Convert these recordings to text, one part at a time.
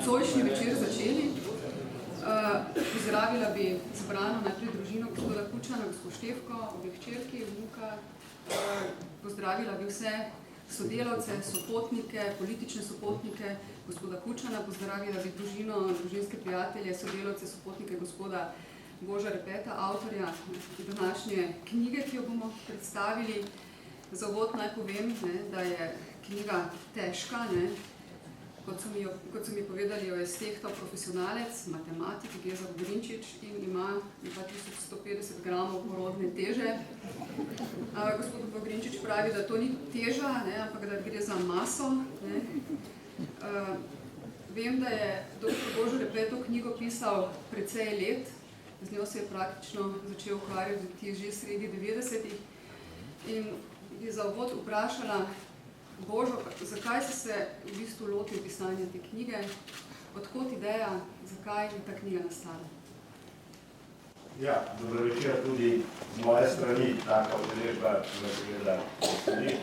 nocojšnji večer začeli. Pozdravila bi zbrano najprej družino gospoda Kučana, gospod Štefko, obe hčerki, vnuka. Pozdravila bi vse sodelavce, sopotnike, politične sopotnike gospoda Kučana. Pozdravila bi družino, družinske prijatelje, sodelavce, sopotnike gospoda Boža Repeta, avtorja današnje knjige, ki jo bomo predstavili. Za uvod naj povem, da je knjiga težka. Kot so mi povedali, jo je stehtal profesionalec, matematik Geza Vogrinčič in ima 2150 gramov porodne teže. Gospod Vogrinčič pravi, da to ni teža, ampak da gre za maso. Vem, da je dr. Božo Repet to knjigo pisal precej let, z njo se je praktično začel ukvarjati že sredi 90-ih in je za uvod vprašala Božo, zakaj si se v bistvu lotil pisanja te knjige, odkot ideja, zakaj je ta knjiga nastala? Ja, dobro večer tudi z moje strani, taka udeležba, ki me pogleda veseli,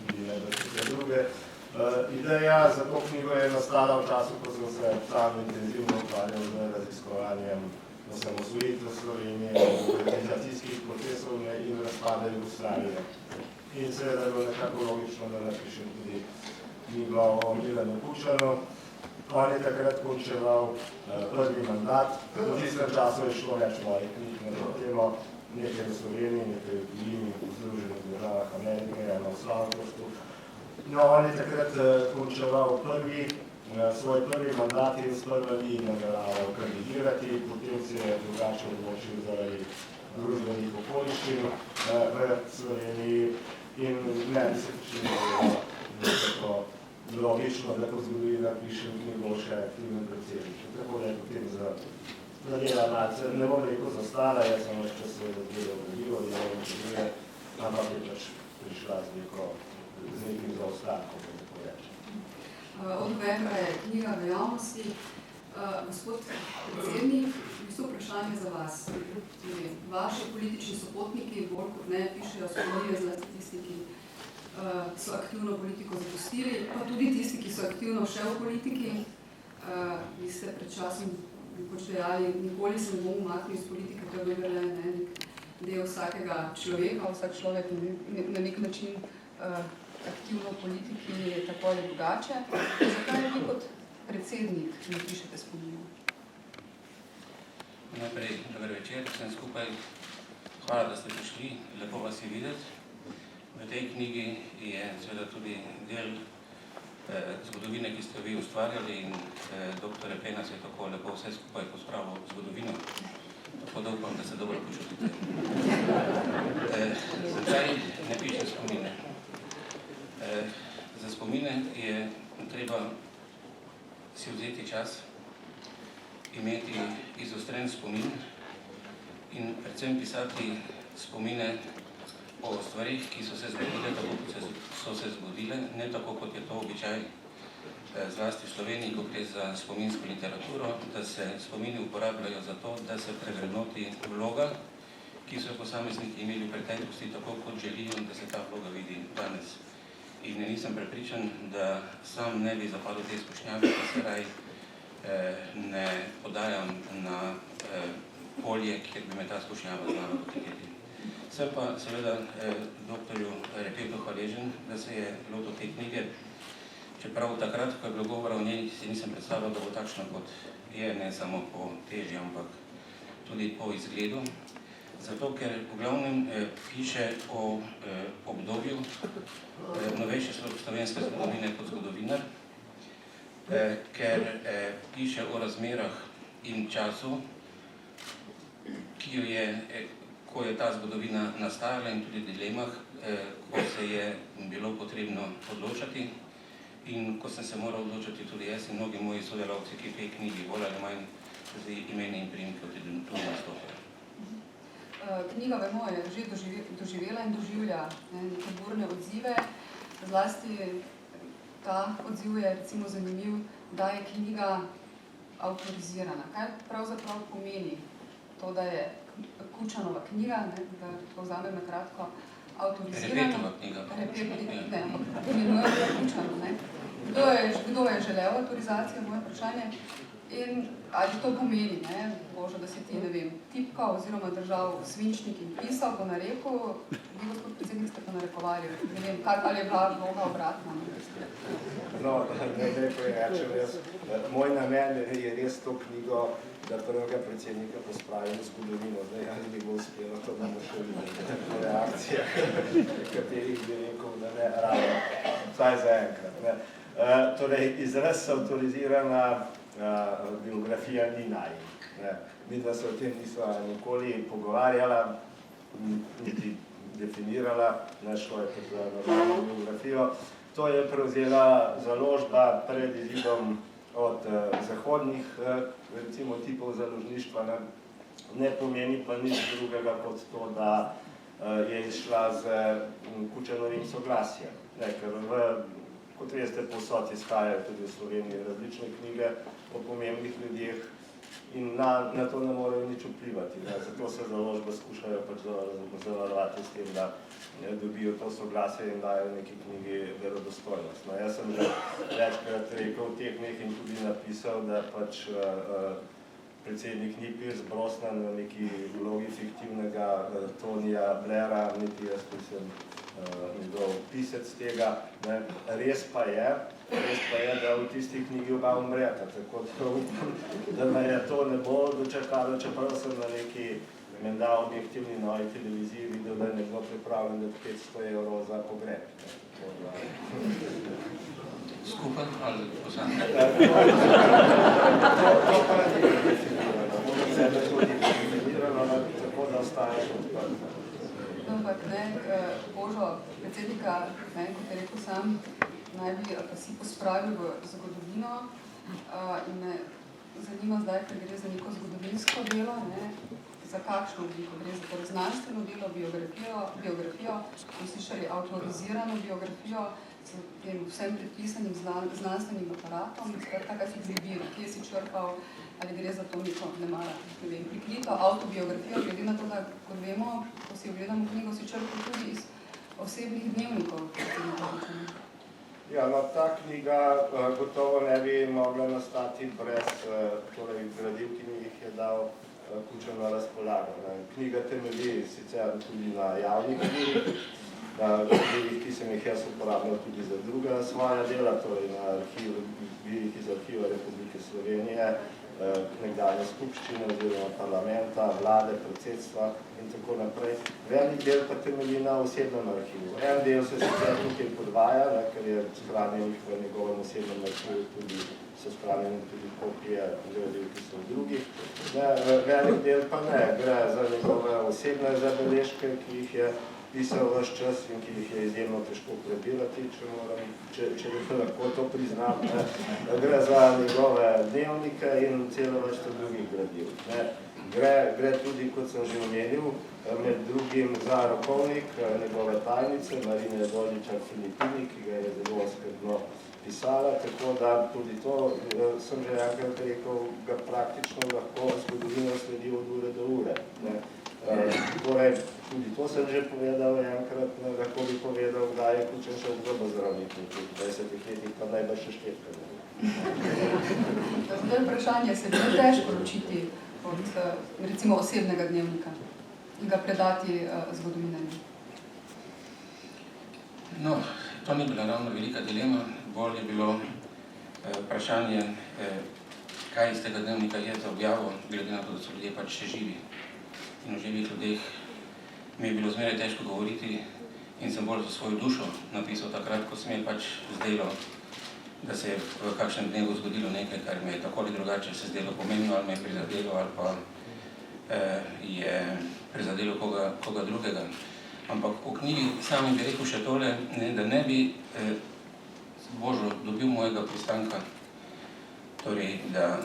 tudi ne da vse druge. Ideja za to knjigo je nastala v času, ko sem se sam intenzivno ukvarjal z raziskovanjem osamosvojitve Slovenije, organizacijskih procesov in razpada Jugoslavije. In seveda je bilo nekako logično, da napišem tudi knjigo o Milanu Kučanu. On je takrat končeval prvi mandat. V tistem času je šlo več mojih knjig na to temo, nekaj v Sloveniji, nekaj v tujini, v Združenih državah Amerike, eno v Slavkostu. No, on je takrat končeval svoj prvi mandat in sprva ni nameraval kandidirati, potem se je drugače odločil zaradi družbenih okoliščin v Sloveniji in ne bi se počinilo nekako logično, da ko zgodovina piše knjigo še aktivnem predsedniku. Tako da je potem zadeva malce, ne bom rekel zastala, jaz sem več čas seveda zgledal gradivo, ampak je pač prišla z nekim zaostankom, da tako rečem. Od novembra je knjiga v javnosti. Gospod predsednik, vprašanje za vas. Vaši politični sopotniki bolj kot ne pišejo spomine zlasti tisti, ki so aktivno politiko zapustili, pa tudi tisti, ki so aktivno še v politiki. Vi ste pred časom dejali, nikoli se ne bom umaknil iz politike, to je vendarle nek del vsakega človeka, vsak človek na nek način aktivno v politiki tako ali drugače. Zakaj vi kot predsednik ne pišete spomine? Najprej, dober večer, vsem skupaj. Hvala, da ste prišli, lepo vas je videti. V tej knjigi je seveda tudi del zgodovine, ki ste vi ustvarjali in dr. Repena se je tako lepo vse skupaj pospravil zgodovino. Tako da upam, da se dobro počutite. Zakaj ne pišem spomine? Za spomine je treba si vzeti čas, imeti izostren spomin in predvsem pisati spomine o stvarih, ki so se zgodile, tako kot so se zgodile, ne tako kot je to običaj zlasti v Sloveniji, ko gre za spominsko literaturo, da se spomini uporabljajo za to, da se prevrednoti vloga, ki so jo posamezniki imeli v preteklosti tako, kot želijo, da se ta vloga vidi danes. In nisem prepričan, da sam ne bi zapadel te izkušnjave, da se raj ne podajam na polje, kjer bi me ta izkušnjava znala dotikati. Sem pa seveda dr. Repetu hvaležen, da se je lotil te knjige, čeprav takrat, ko je bilo govora o njej, si nisem predstavljal, da bo takšna, kot je, ne samo po teži, ampak tudi po izgledu. Zato, ker v glavnem piše o obdobju novejše slovenske zgodovine kot zgodovinar, ker piše o razmerah in času, ko je ta zgodovina nastajala in tudi dilemah, ko se je bilo potrebno odločati in ko sem se moral odločati tudi jaz in mnogi moji sodelavci, ki te knjigi bolj ali manj z imeni in priimki tudi nastopajo. Knjiga, vemo, je že doživela in doživlja neke burne odzive. Zlasti ta odziv je recimo zanimiv, da je knjiga avtorizirana. Kaj pravzaprav pomeni to, da je Kučanova knjiga, da povzamem na kratko, avtorizirana? Repetova knjiga. Ne, ampak imenujemo Kučano. Kdo je že veljava avtorizacija, moje vprašanje. In ali to pomeni, Božo, da si ti, ne vem, tipkal oziroma držal svinčnik in pisal po nareku, vi, gospod predsednik, ste pa narekovali, ne vem, ali je bila vloga obratna? No, ne rečem jaz. Moj namen je res to knjigo, da prvega predsednika pospravim v zgodovino. Zdaj, ali mi bo uspelo, to bomo še videli po reakcijah, katerih bi rekel, da ne ravno. Vsaj za enkrat. Torej, izraz avtorizirana biografija ni najin. Midva se o tem niso nikoli pogovarjala, niti definirala, šlo je kot za normalno biografijo. To je prevzela založba pred izidom od zahodnih, recimo, tipov založništva. Ne pomeni pa nič drugega kot to, da je izšla z Kučanovim soglasjem. Ker kot veste, povsod izhajajo tudi v Sloveniji različne knjige o pomembnih ljudeh in na to ne morejo nič vplivati. Zato se založbe skušajo pač zavarovati s tem, da dobijo to soglasje in dajo neki knjigi verodostojnost. Jaz sem že večkrat rekel v teh dneh in tudi napisal, da pač predsednik ni Pierce Brosnan v neki vlogi fiktivnega Tonija Blaira, niti jaz nisem njegov pisec tega. Res pa je, da v tisti knjigi oba umreta, tako da upam, da me to ne bo dočakalo, čeprav sem na neki menda objektivni novi televiziji videl, da je nekdo pripravljen dati 500 evrov za pogreb. Skupaj ali posamezno? To pa ni definirano. Mogo sebe tudi definirano, tako da ostaje odprto. Ampak, Božo, predsednika, kot je rekel sam, naj bi si pospravil v zgodovino in me zanima zdaj, ker gre za neko zgodovinsko delo, za kakšno obliko gre, za znanstveno delo, biografijo, smo slišali avtorizirano biografijo s tem vsem predpisanim znanstvenim aparatom, kaj si izbira, kje si črpal, ali gre za to neko, ne vem, prikrito autobiografijo, glede na to, da, kot vemo, ko si ogledamo knjigo, si črpal tudi iz osebnih dnevnikov. Ja, no, ta knjiga gotovo ne bi mogla nastati brez gradiv, ki mi jih je dal Kučan na razpolago. Knjiga temelji sicer tudi na javnih knjigih, ki sem jih jaz uporabljal tudi za druga svoja dela, torej na arhivih iz Arhiva Republike Slovenije, nekdanje skupščine oziroma parlamenta, vlade, predsedstva in tako naprej. Velik del pa temelji na osebnem arhivu. En del se sicer tukaj podvaja, ker je shranjenih v njegovem osebnem arhivu tudi so shranjene tudi kopije gradiv, ki so v drugih. Velik del pa ne, gre za njegove osebne zabeležke, ki jih je pisal vaš čas in ki jih je izjemno težko prebirati, če lahko to priznam. Gre za njegove dnevnike in celo vrsto drugih gradiv. Gre tudi, kot sem že omenil, med drugim za rokovnik njegove tajnice, Marine Doličar-Filipini, ki ga je zelo skrbno pisala, tako da tudi to, sem že enkrat rekel, ga praktično lahko zgodovino sledi od ure do ure. Torej, tudi to sem že povedal enkrat, lahko bi povedal, da je Kučan še v zobozdravniku, v 20 letih pa najbolj še štetka. Zdaj vprašanje, se bi težko ločiti od, recimo, osebnega dnevnika in ga predati zgodovinarju? No, to ni bila ravno velika dilema, bolj je bilo vprašanje, kaj iz tega dnevnika je za objavo, glede na to, da so ljudje pač še živi. In o živih ljudeh mi je bilo zmeraj težko govoriti in sem bolj za svojo dušo napisal takrat, ko sem je pač zdelo, da se je v kakšnem dnevu zgodilo nekaj, kar mi je tako ali drugače se zdelo pomembno, ali me je prizadelo, ali pa je prizadelo koga drugega. Ampak v knjigi sami bi rekel še tole, da ne bi Božo dobil mojega pristanka, torej, da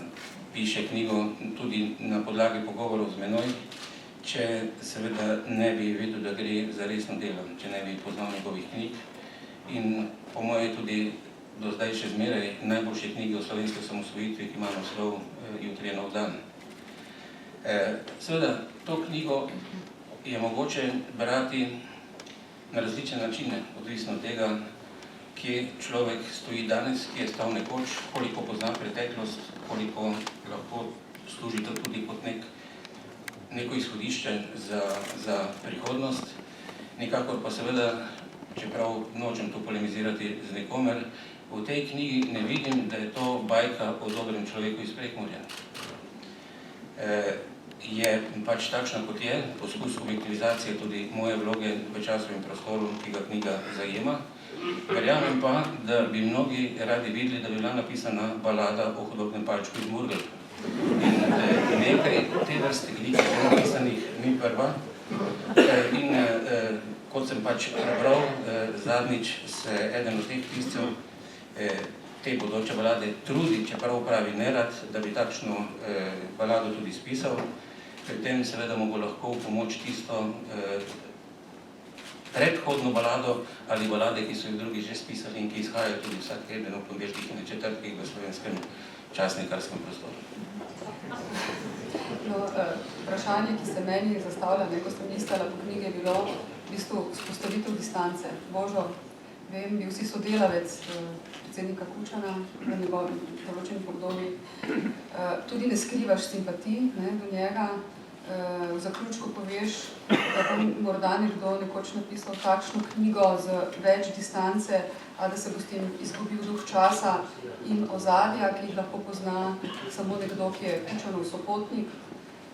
piše knjigo tudi na podlagi pogovorov z menoj, če seveda ne bi vedel, da gre za resno delo, če ne bi poznal njegovih knjig. In po moje tudi do zdaj še zmeraj najboljše knjige o slovenski osamosvojitvi, ki ima naslov Jutri je nov dan. Seveda, to knjigo je mogoče brati na različne načine, odvisno od tega, kje človek stoji danes, kje je stal nekoč, koliko pozna preteklost, koliko lahko služi to tudi kot neko izhodišče za prihodnost. Nikakor pa seveda, čeprav nočem to polemizirati z nikomer, v tej knjigi ne vidim, da je to bajka o dobrem človeku iz Prekmurja. Je pač takšna, kot je, poskus objektivizacije tudi moje vloge v času in prostoru, ki ga knjiga zajema. Verjamem pa, da bi mnogi radi videli, da bi bila napisana balada o hudobnem palčku iz Murgel. In nekaj te vrste knjig je napisanih ni prva. In kot sem pač prebral, zadnjič se eden od teh piscev te bodoče balade trudi, čeprav pravi nerad, da bi takšno balado tudi spisal. Pri tem seveda mu bo lahko v pomoč tisto predhodno balado ali balade, ki so jih drugi že spisali in ki izhajajo tudi vsak teden v ponedeljkih in četrtkih v slovenskem časnikarskem prostoru. No, vprašanje, ki se meni zastavlja, ko sem listala po knjigi, je bilo v bistvu vzpostavitev distance. Božo, vem, bil si sodelavec predsednika Kučana v njegovih določenih obdobjih. Tudi ne skrivaš simpatij do njega. V zaključku poveš, da bo morda nekdo nekoč napisal takšno knjigo z več distance, a da se bo s tem izgubil duh časa in ozadja, ki jih lahko pozna samo nekdo, ki je Kučanov sopotnik.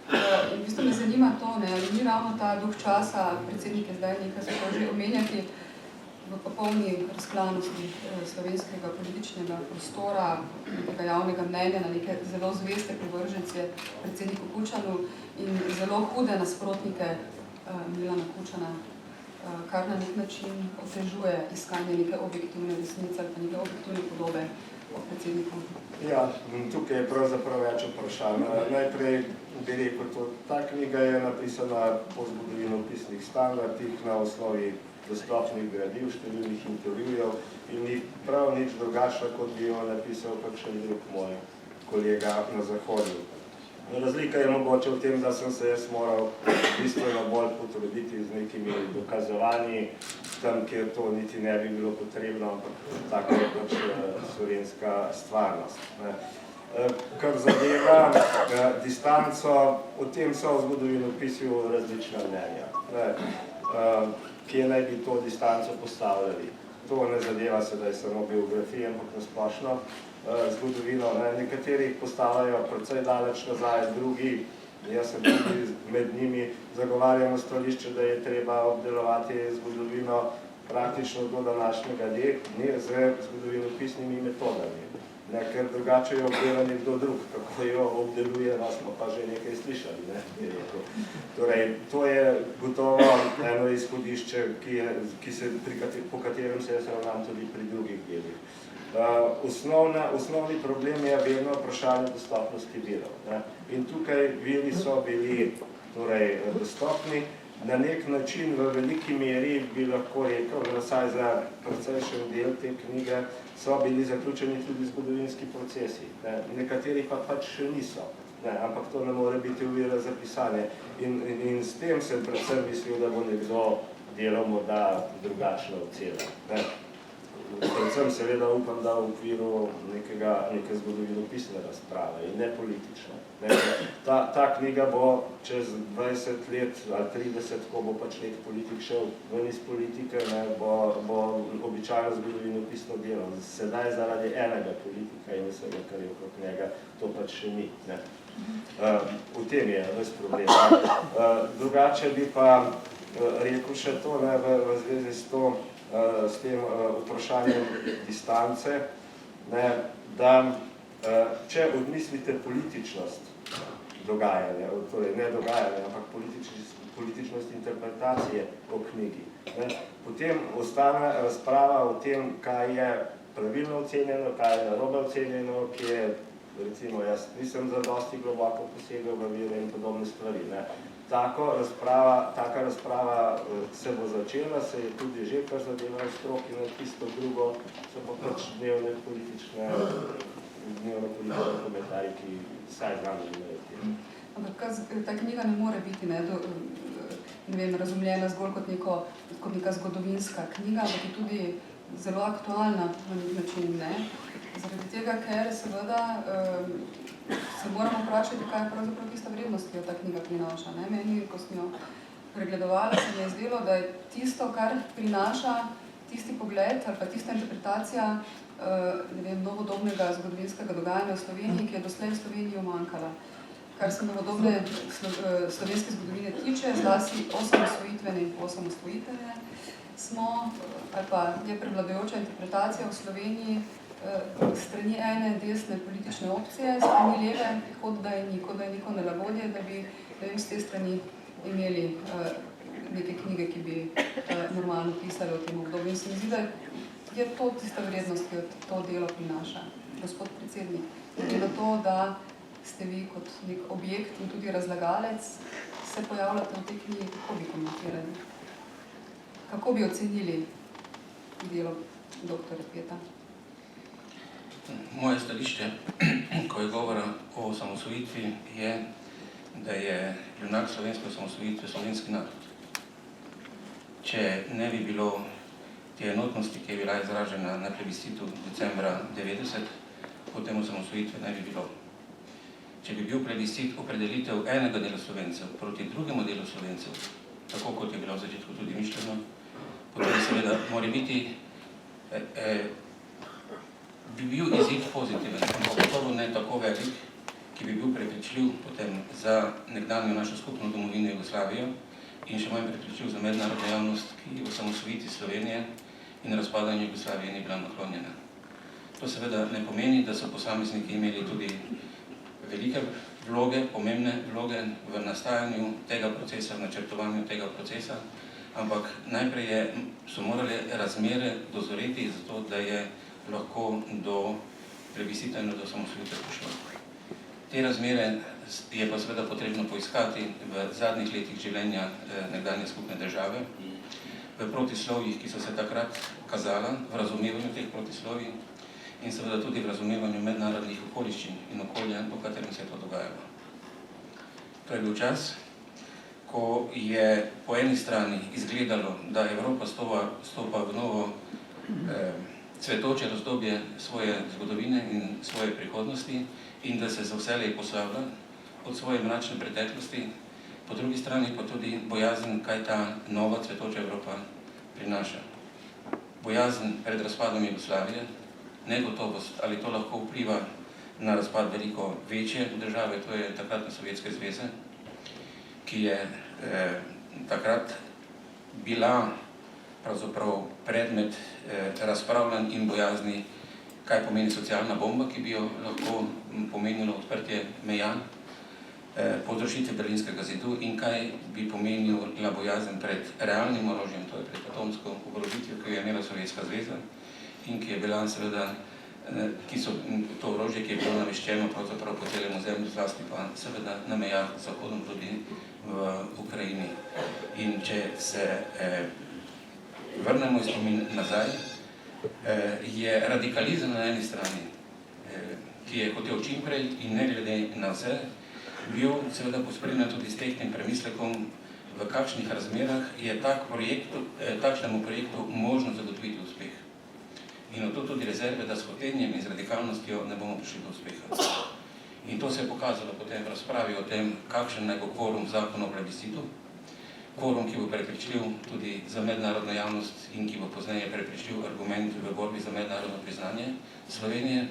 In v bistvu me zanima to, ali ni ravno ta duh časa, predsednik je zdaj nekaj zato že omenjati, v popolni razklanosti slovenskega političnega prostora, nekega javnega mnenja na neke zelo zveste privržence predsedniku Kučanu in zelo hude nasprotnike Milana Kučana, kar na nek način otežuje iskanje neke objektivne resnice ali pa neke objektivne podobe o predsedniku. Ja, tukaj je pravzaprav več vprašanj. Najprej bi rekel, ta knjiga je napisana po zgodovinopisnih standardih na osnovi dostopnih gradiv, številnih intervjujev in ni prav nič drugačna, kot bi jo napisal kakšen drug moj kolega na Zahodu. Razlika je mogoče v tem, da sem se jaz moral bistveno bolj potruditi z nekimi dokazovanji, tam, kjer to niti ne bi bilo potrebno, ampak tako je pač slovenska stvarnost. Kar zadeva distanco, o tem so v zgodovinopisju različna mnenja. Kje naj bi to distanco postavljali. To ne zadeva sedaj samo biografije, ampak nasplošno zgodovino. Nekateri postavljajo precej daleč nazaj, drugi, jaz sem tudi med njimi, zagovarjamo stališče, da je treba obdelovati zgodovino praktično do današnjega dne z zgodovinopisnimi metodami. Ker drugače je obdelani kdo drug, kako jo obdeluje, smo pa že nekaj slišali. Torej, to je gotovo eno izhodišče, po katerem se jaz ravnam tudi pri drugih delih. Osnovni problem je vedno vprašanje dostopnosti virov. In tukaj viri so bili dostopni. Na nek način v veliki meri bi lahko rekel, vsaj za precejšen del te knjige, so bili zaključeni tudi zgodovinski procesi. Nekateri pa pač še niso, ampak to ne more biti ovira za pisanje. In s tem sem predvsem mislil, da bo nekdo delal morda drugačno oceno. Predvsem seveda upam, da v okviru neke zgodovinopisne razprave in ne politične. Ta knjiga bo čez 20 let ali 30, ko bo pač nek politik šel ven iz politike, bo običajno zgodovinopisno delo. Sedaj zaradi enega politika in vsega, kar je okrog njega, to pač še ni. V tem je ves problem. Drugače bi pa rekel še to, v zvezi s tem vprašanjem distance, da če odmislite političnost dogajanja, torej ne dogajanja, ampak političnost interpretacije o knjigi, potem ostane razprava o tem, kaj je pravilno ocenjeno, kaj je narobe ocenjeno, ki je, recimo, jaz nisem zadosti globoko posegel v vire in podobne stvari. Taka razprava se bo začela, se je tudi že kar zadeva v stroki, na tisto drugo so pa pač dnevne politične komentarji, ki vsaj znam imajo tem. Ampak ta knjiga ne more biti razumljena zgolj kot neka zgodovinska knjiga, ampak je tudi zelo aktualna na nek način, ne? Zaradi tega, ker seveda se moramo vprašati, kaj je pravzaprav tista vrednost, ki jo ta knjiga prinaša, ne? Meni, ko sem jo pregledovala, se mi je zdelo, da je tisto, kar prinaša tisti pogled ali pa tista interpretacija novodobnega zgodovinskega dogajanja v Sloveniji, ki je doslej v Sloveniji umanjkala. Kar se novodobne slovenske zgodovine tiče, zlasti osamosvojitvene in osamosvojitvene, smo, ali pa je prevladujoča interpretacija v Sloveniji strani ene desne politične opcije, strani leve, kot da je neko nelagodje, da bi z te strani imeli neke knjige, ki bi normalno pisali o tem obdobju. In se mi zdi, da je to tista vrednost, ki jo to delo prinaša. Gospod predsednik, glede na to, da ste vi kot nek objekt in tudi razlagalec, se pojavljate v tej knjigi, kako bi komentirali? Kako bi ocenili delo dr. Peta? Moje stališče, ko je govora o osamosvojitvi, je, da je junak slovenske osamosvojitve slovenski narod. Če ne bi bilo te enotnosti, ki je bila izražena na plebiscitu decembra 90, potem osamosvojitve ne bi bilo. Če bi bil plebiscit opredelitev enega dela Slovencev proti drugemu delu Slovencev, tako kot je bilo v začetku tudi mišljeno, potem seveda mora biti bi bil izid pozitiven, ampak gotovo ne tako velik, ki bi bil prepričljiv potem za nekdanjo našo skupno domovino Jugoslavijo in še manj prepričljiv za mednarodno javnost, ki v osamosvojitvi Slovenije in razpadanju Jugoslavije ni bila naklonjena. To seveda ne pomeni, da so posamezniki imeli tudi velike vloge, pomembne vloge v nastajanju tega procesa, v načrtovanju tega procesa, ampak najprej so morali razmere dozoreti zato, da je lahko do plebiscita in do osamosvojitve prišlo. Te razmere je pa seveda potrebno poiskati v zadnjih letih življenja nekdanje skupne države, v protislovjih, ki so se takrat kazala, v razumevanju teh protislovij in seveda tudi v razumevanju mednarodnih okoliščin in okolja, po katerem se je to dogajalo. To je bil čas, ko je po eni strani izgledalo, da Evropa stopa v novo cvetoče razdobje svoje zgodovine in svoje prihodnosti in da se za vselej poslavlja od svoje mračne preteklosti, po drugi strani pa tudi bojazen, kaj ta nova cvetoča Evropa prinaša. Bojazen pred razpadom Jugoslavije, negotovost, ali to lahko vpliva na razpad veliko večje države, to je takratne Sovjetske zveze, ki je takrat bila pravzaprav predmet razpravljanj in bojazni, kaj pomeni socialna bomba, ki bi jo lahko pomenilo odprtje meja po odrušitvi Berlinskega zidu in kaj bi pomenila bojazen pred realnim orožjem, to je pred atomsko oborožitvijo, ki jo je imela Sovjetska zveza in ki je bila seveda, to orožje, ki je bilo naveščeno pravzaprav po celem ozemlju, zlasti pa seveda na mejah z Zahodom tudi v Ukrajini. In če se vrnemo spomin nazaj, je radikalizem na eni strani, ki je hotel čimprej in ne glede na vse, bil seveda pospremljen tudi s tehtnim premislekom, v kakšnih razmerah je takšnemu projektu možno zagotoviti uspeh. In od to tudi rezerve, da s hotenjem in z radikalnostjo ne bomo prišli do uspeha. In to se je pokazalo potem v razpravi o tem, kakšen naj bo kvorum zakona o plebiscitu, kvorum, ki bo prepričljiv tudi za mednarodno javnost in ki bo pozneje prepričljiv argument v borbi za mednarodno priznanje Slovenije.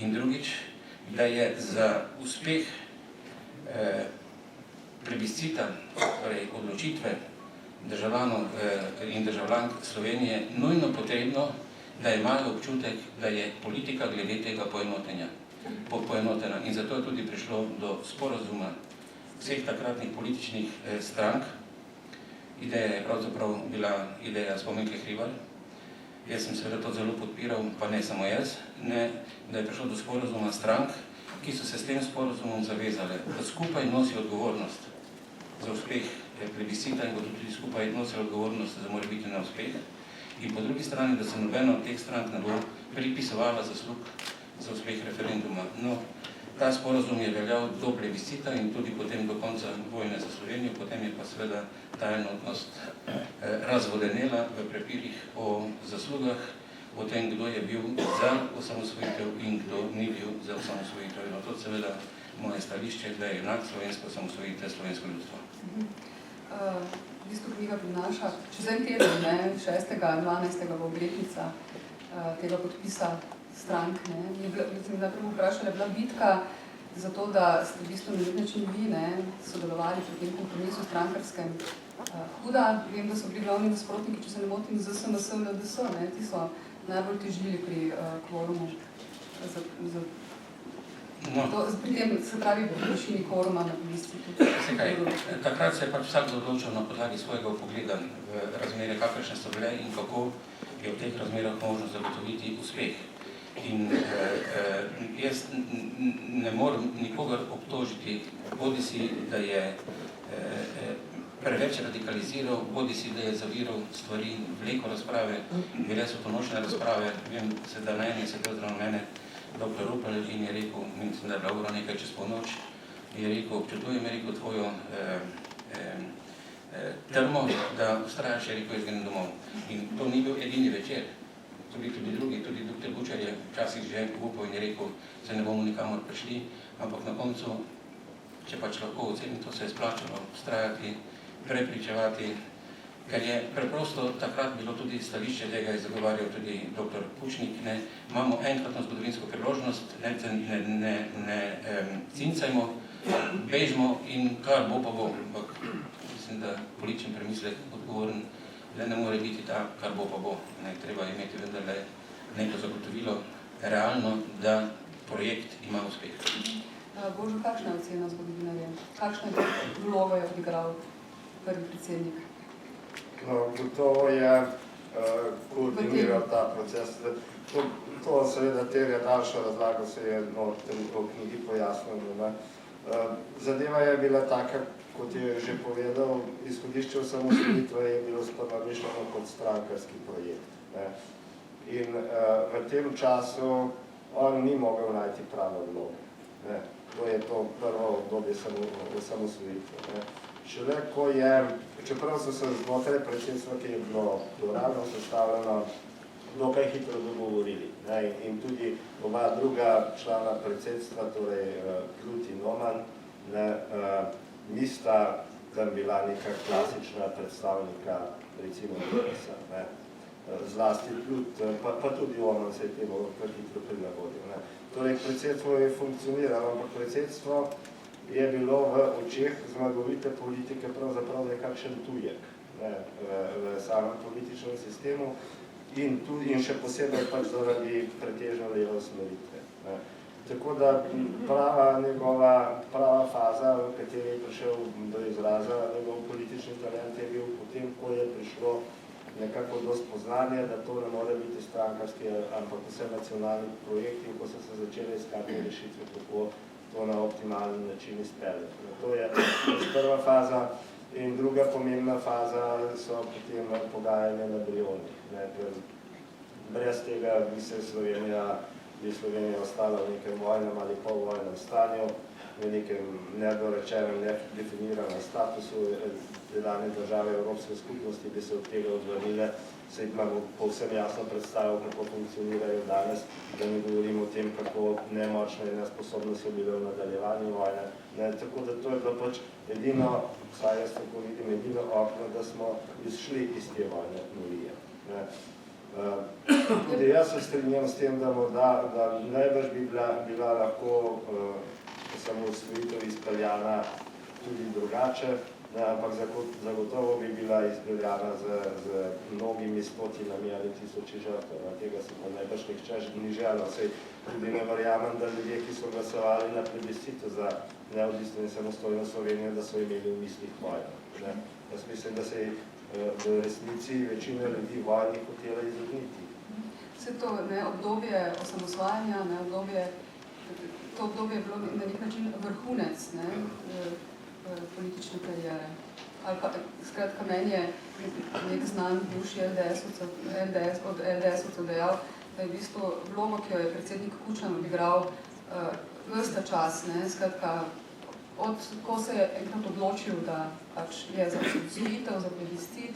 In drugič, da je za uspeh plebiscita, torej odločitve državljanov in državljank Slovenije, nujno potrebno, da imajo občutek, da je politika glede tega poenotena. In zato je tudi prišlo do sporazuma vseh takratnih političnih strank. Ideja je pravzaprav bila ideja Spomenke Hribar. Jaz sem seveda to zelo podpiral, pa ne samo jaz, da je prišlo do sporazuma strank, ki so se s tem sporazumom zavezale, da skupaj nosijo odgovornost za uspeh plebiscita in bodo tudi skupaj nosili odgovornost za morebitni neuspeh. In po drugi strani, da se nobena od teh strank ne bo pripisovala zaslug za uspeh referenduma. No, ta sporazum je veljal do plebiscita in tudi potem do konca vojne za Slovenijo, potem je pa seveda ta enotnost razvodenela v prepirih o zaslugah o tem, kdo je bil za osamosvojitev in kdo ni bil za osamosvojitev. In to seveda moje stališče, da je enak slovensko osamosvojitev slovensko ljudstvo. V bistvu knjiga prinaša, čez en teden, 6. 12. bo obletnica tega podpisa strank. Sem najprej vprašala, je bila bitka za to, da ste v bistvu na nek način vi sodelovali pri tem kompromisu strankarskem huda. Vem, da so bili glavni nasprotniki, če se ne motim, z SNS in LDS, ti so najbolj težili pri kvorumu. Pri tem, se pravi, v višini kvoruma na listi. Takrat se je pač vsak odločil na podlagi svojega pogleda v razmere, kakršne so bile in kako je v teh razmerah možno zagotoviti uspeh. In jaz ne morem nikogar obtožiti, bodisi, da je preveč radikaliziral, bodisi, da je zaviral stvari, veliko razprave, bile so ponočne razprave. Vem, da na eni je sedel zraven mene dr. Rupel in je rekel, mislim, da je bila ura nekaj čez polnoč, je rekel, občudujem, je rekel, tvojo trmo, da ustrajaš, je rekel, jaz grem domov. In to ni bil edini večer. Tudi drugi, tudi dr. Bučar je včasih že upal in je rekel, se ne bomo nikamor prišli, ampak na koncu, če pač lahko ocenim, to se je splačalo ustrajati, prepričevati, ker je preprosto takrat bilo tudi stališče, da ga je zagovarjal tudi dr. Pučnik, imamo enkratno zgodovinsko priložnost, ne cincajmo, bežimo in kar bo pa bo. Ampak mislim, da političen premislek odgovoren le ne more biti ta, kar bo pa bo. Treba imeti vendarle neko zagotovilo realno, da projekt ima uspeh. Božo, kakšna je ocena zgodovinarja? Kakšna vloga je odigral prvi predsednik? Gotovo je koordiniral ta proces. To seveda terja daljšo razlago, se je v knjigi pojasnilo. Zadeva je bila taka, kot je že povedal, izhodišče osamosvojitve je bilo sprva mišljeno kot strankarski projekt. In v tem času on ni mogel najti prave vloge. To je to prvo obdobje osamosvojitve. Šele ko je, čeprav so se znotraj predsedstva, ki je bilo pluralno sestavljeno, dokaj hitro dogovorili. In tudi oba druga člana predsedstva, torej Plut in Oman, nista tam bila neka klasična predstavnika, recimo, Demesa. Zlasti Plut, pa tudi Oman se je temu kar hitro prilagodil. Torej, predsedstvo je funkcioniralo, ampak predsedstvo je bilo v očeh zmagovite politike pravzaprav nekakšen tujek v samem političnem sistemu in še posebej pač zaradi pretežno leve usmeritve. Tako da prava faza, v kateri je prišel do izraza njegov politični talent, je bil potem, ko je prišlo nekako do spoznanja, da to ne more biti strankarski, ampak vse nacionalni projekti, ko so se začeli iskati rešitve, kako to na optimalen način izpeljati. To je prva faza in druga pomembna faza so potem pogajanja na Brioni. Brez tega bi se Slovenija ostala v nekem vojnem ali polvojnem stanju, v nekem nedorečenem, nedefiniranem statusu delane države Evropske skupnosti, bi se od tega odvrnile. Se imamo povsem jasno predstavil, kako funkcionirajo danes, da ne govorimo o tem, kako nemočne in nesposobne so bile v nadaljevanju vojne. Tako da to je bilo pač edino, vsaj jaz tako vidim, edino okno, da smo izšli iz te vojne nulije. Tudi jaz se strinjam s tem, da najbrž bi bila lahko osamosvojitev izpeljana tudi drugače, ampak zagotovo bi bila izpeljana z mnogimi stotinami ali tisoči žrtev. Tega se pa najbrž nihče ni želel. Saj tudi ne verjamem, da ljudje, ki so glasovali na plebiscitu za neodvisno in samostojno Slovenijo, da so imeli v mislih vojno. Jaz mislim, da se v resnici večina ljudi vojni hotela izogniti. Vse to obdobje osamosvajanja, to obdobje je bilo na nek način vrhunec politične karijere. Skratka, meni je nek znan bivši od LDS-ovcev dejal, da je v bistvu vlogo, ki jo je predsednik Kučan odigral ves ta čas, skratka, ko se je enkrat odločil, da pač je za osamosvojitev, za plebiscit,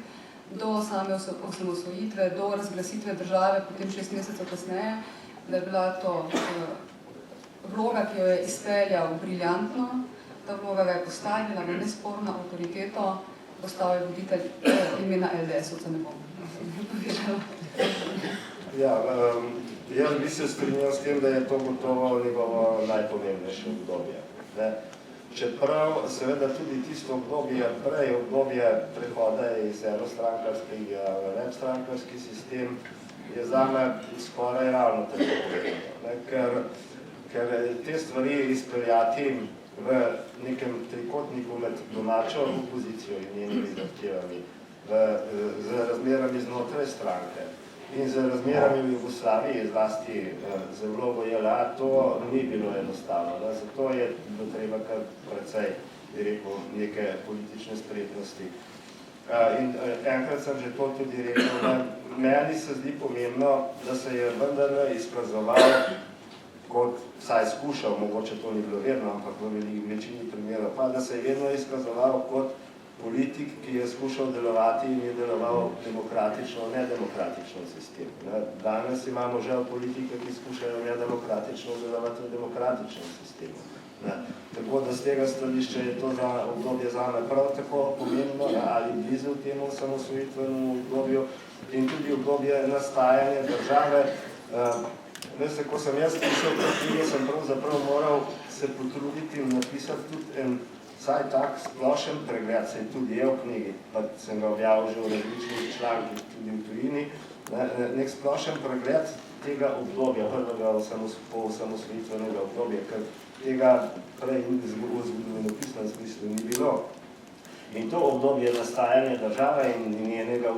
do same osamosvojitve, do razglasitve države, potem 6 mesecev kasneje, da je bila to vloga, ki jo je izpeljal briljantno, ta vloga ga je postavila v nesporno avtoriteto, postal je voditelj imena LDS-ovca, ne bom povedala. Ja, jaz bi se strinjal s tem, da je to gotovo njegovo najpomembnejše obdobje. Čeprav seveda tudi tisto obdobje prej, obdobje prehoda iz enostrankarskega v večstrankarski sistem, je zame skoraj ravno tako povedano. Ker te stvari izpeljati v nekem trikotniku med domačo opozicijo in njenimi zahtevami, z razmerami znotraj stranke in z razmerami v Jugoslaviji, zlasti z vlogo JLA, to ni bilo enostavno. Zato je bilo treba kar precej, bi rekel, neke politične spretnosti. In enkrat sem že to tudi rekel, da meni se zdi pomembno, da se je vendarle izkazoval kot, vsaj skušal, mogoče to ni bilo vedno, ampak v večini primerov pa, da se je vedno izkazoval kot politik, ki je skušal delovati in je deloval demokratično, nedemokratično sistem. Danes imamo žal politike, ki skušajo nedemokratično delovati v demokratičnem sistemu. Tako da z tega stališča je to obdobje zame prav tako pomembno ali blizu temu osamosvojitvenemu obdobju in tudi obdobje nastajanja države. Veste, ko sem jaz pisal to knjigo, sem pravzaprav moral se potruditi in napisati tudi en vsaj tak splošen pregled, se je tudi je v knjigi, pa sem ga objavil že v različnih člankih, tudi v tujini, nek splošen pregled tega obdobja, prvega osamosvojitvenega obdobja, ker tega prej v zgodovinopisnem smislu ni bilo. In to obdobje nastajanja države in njenega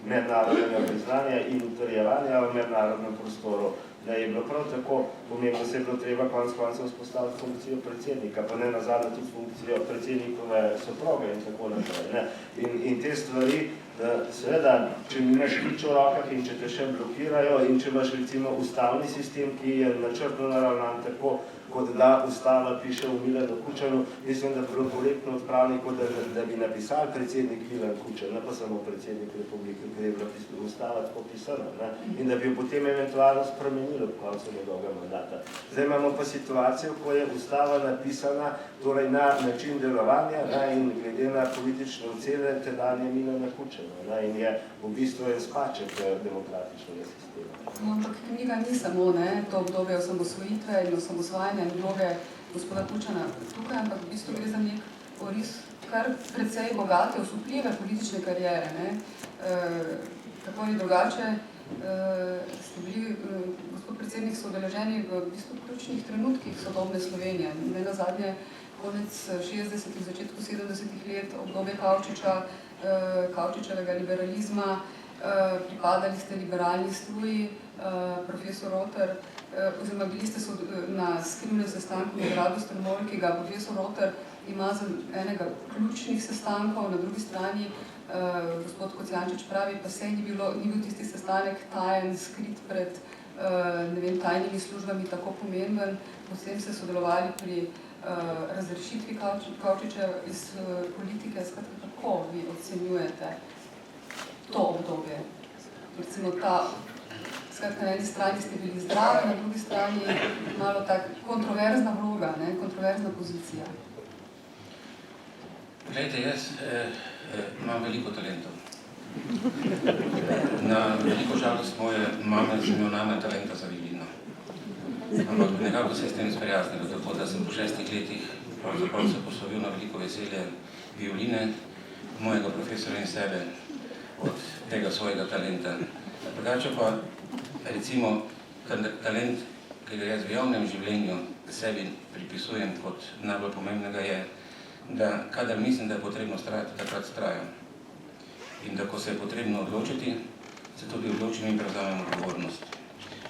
mednarodnega priznanja in utrjevanja v mednarodnem prostoru, da je bilo prav tako pomembno, se je bilo treba konec koncev vzpostaviti funkcijo predsednika, pa ne nazadnje tudi funkcijo predsednikove soproge in tako naprej. In te stvari, seveda, če imaš ključ v rokah in če te še blokirajo in če imaš recimo ustavni sistem, ki je načrtno naravnan tako, kot da ustava piše v Milanu Kučanu, mislim, da bi bilo korektno od pravnikov, da bi napisali predsednik Milan Kučan, ne pa samo predsednik republike, ker je bila ustava tako pisana, in da bi jo potem eventualno spremenili ob koncu njegovega mandata. Zdaj imamo pa situacijo, ko je ustava napisana torej na način delovanja in glede na politične ocene tedanje Milana Kučana in je v bistvu en spaček demokratičnega sistema. Ampak knjiga ni samo to obdobje osamosvojitve in osamosvajanja in vloge gospoda Kučana tukaj, ampak v bistvu gre za nek oris kar precej bogate, osupljive politične kariere. Tako ali drugače ste bili, gospod predsednik, so udeleženi v bistvu ključnih trenutkih sodobne Slovenije. Ne nazadnje konec 60-ih, začetku 70-ih let, obdobje Kavčičevega liberalizma, pripadali ste liberalni struji, profesor Roter, oziroma bili ste na skrivnem sestanku na gradu Strmol, ki ga profesor Roter ima za enega ključnih sestankov, na drugi strani gospod Kocijančič pravi, pa sej ni bil tisti sestanek tajen, skrit pred tajnimi službami tako pomemben, potem ste sodelovali pri razrešitvi Kavčiča iz politike. Skratka, kako vi ocenjujete to obdobje? Recimo skratka, na eni strani ste bili zdravi, na drugi strani malo tak kontroverzna vloga, kontroverzna pozicija. Glejte, jaz imam veliko talentov. Na veliko žalost moje mame sem imel name talenta za violino. Ampak nekako se s tem sprijaznilo, tako da sem po 6 letih pravzaprav se poslovil na veliko veselje violine, mojega profesora in sebe od tega svojega talenta. Drugače pa, recimo, talent, ki ga jaz v javnem življenju sebi pripisujem kot najbolj pomembnega je, da kadar mislim, da je potrebno strajati, takrat strajam. In da ko se je potrebno odločiti, se tudi odločim in prevzamem odgovornost.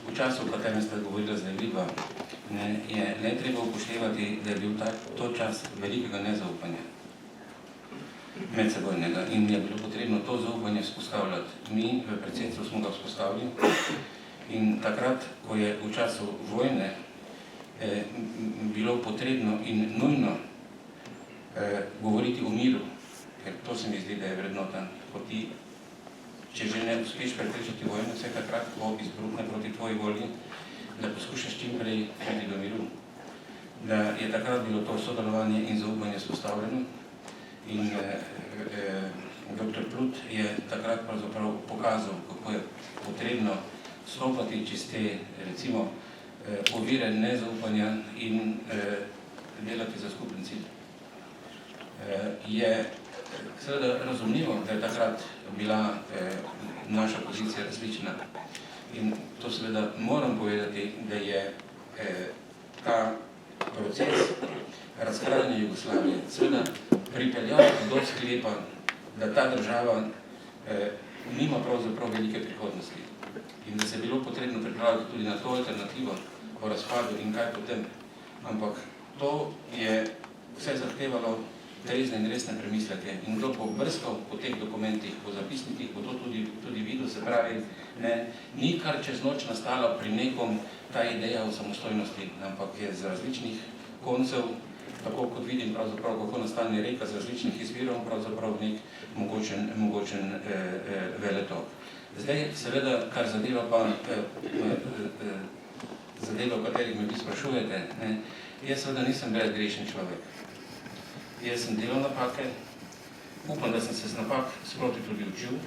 V času, v katerem ste govorili zdaj vidva, je ne treba upoštevati, da je bil to čas velikega nezaupanja medsebojnega in je bilo potrebno to zaupanje vzpostavljati. Mi v predsedstvu smo ga vzpostavili in takrat, ko je v času vojne bilo potrebno in nujno govoriti o miru, ker to se mi zdi, da je vrednota poti če že ne uspeš prepričati vojno, vse takrat, ko izbruhne proti tvoji volji, da poskušaš čim prej priti do miru. Da je takrat bilo to sodelovanje in zaupanje vzpostavljeno in dr. Plut je takrat pravzaprav pokazal, kako je potrebno stopati čez te, recimo, ovire nezaupanja in delati za skupen cilj. Je seveda razumljivo, da je takrat bila naša pozicija različna. In to seveda moram povedati, da je ta proces razkradanja Jugoslavije seveda pripeljal do sklepa, da ta država nima pravzaprav velike prihodnosti. In da se je bilo potrebno pripraviti tudi na to alternativo o razpadu in kaj potem. Ampak to je vse zahtevalo trezne in resne premisleke. In kdo bo brskal po teh dokumentih, po zapisnikih, bo to tudi videl, se pravi, ni kar čez noč nastala pri nekom ta ideja o samostojnosti, ampak je z različnih koncev, tako kot vidim pravzaprav, kako nastane reka z različnih izvirov, pravzaprav nek mogočen veletok. Zdaj, seveda, kar zadeva pa zadeva, o katerih me vi sprašujete, jaz seveda nisem brezgrešen človek. Jaz sem delal napake, upam, da sem se z napak sproti tudi učil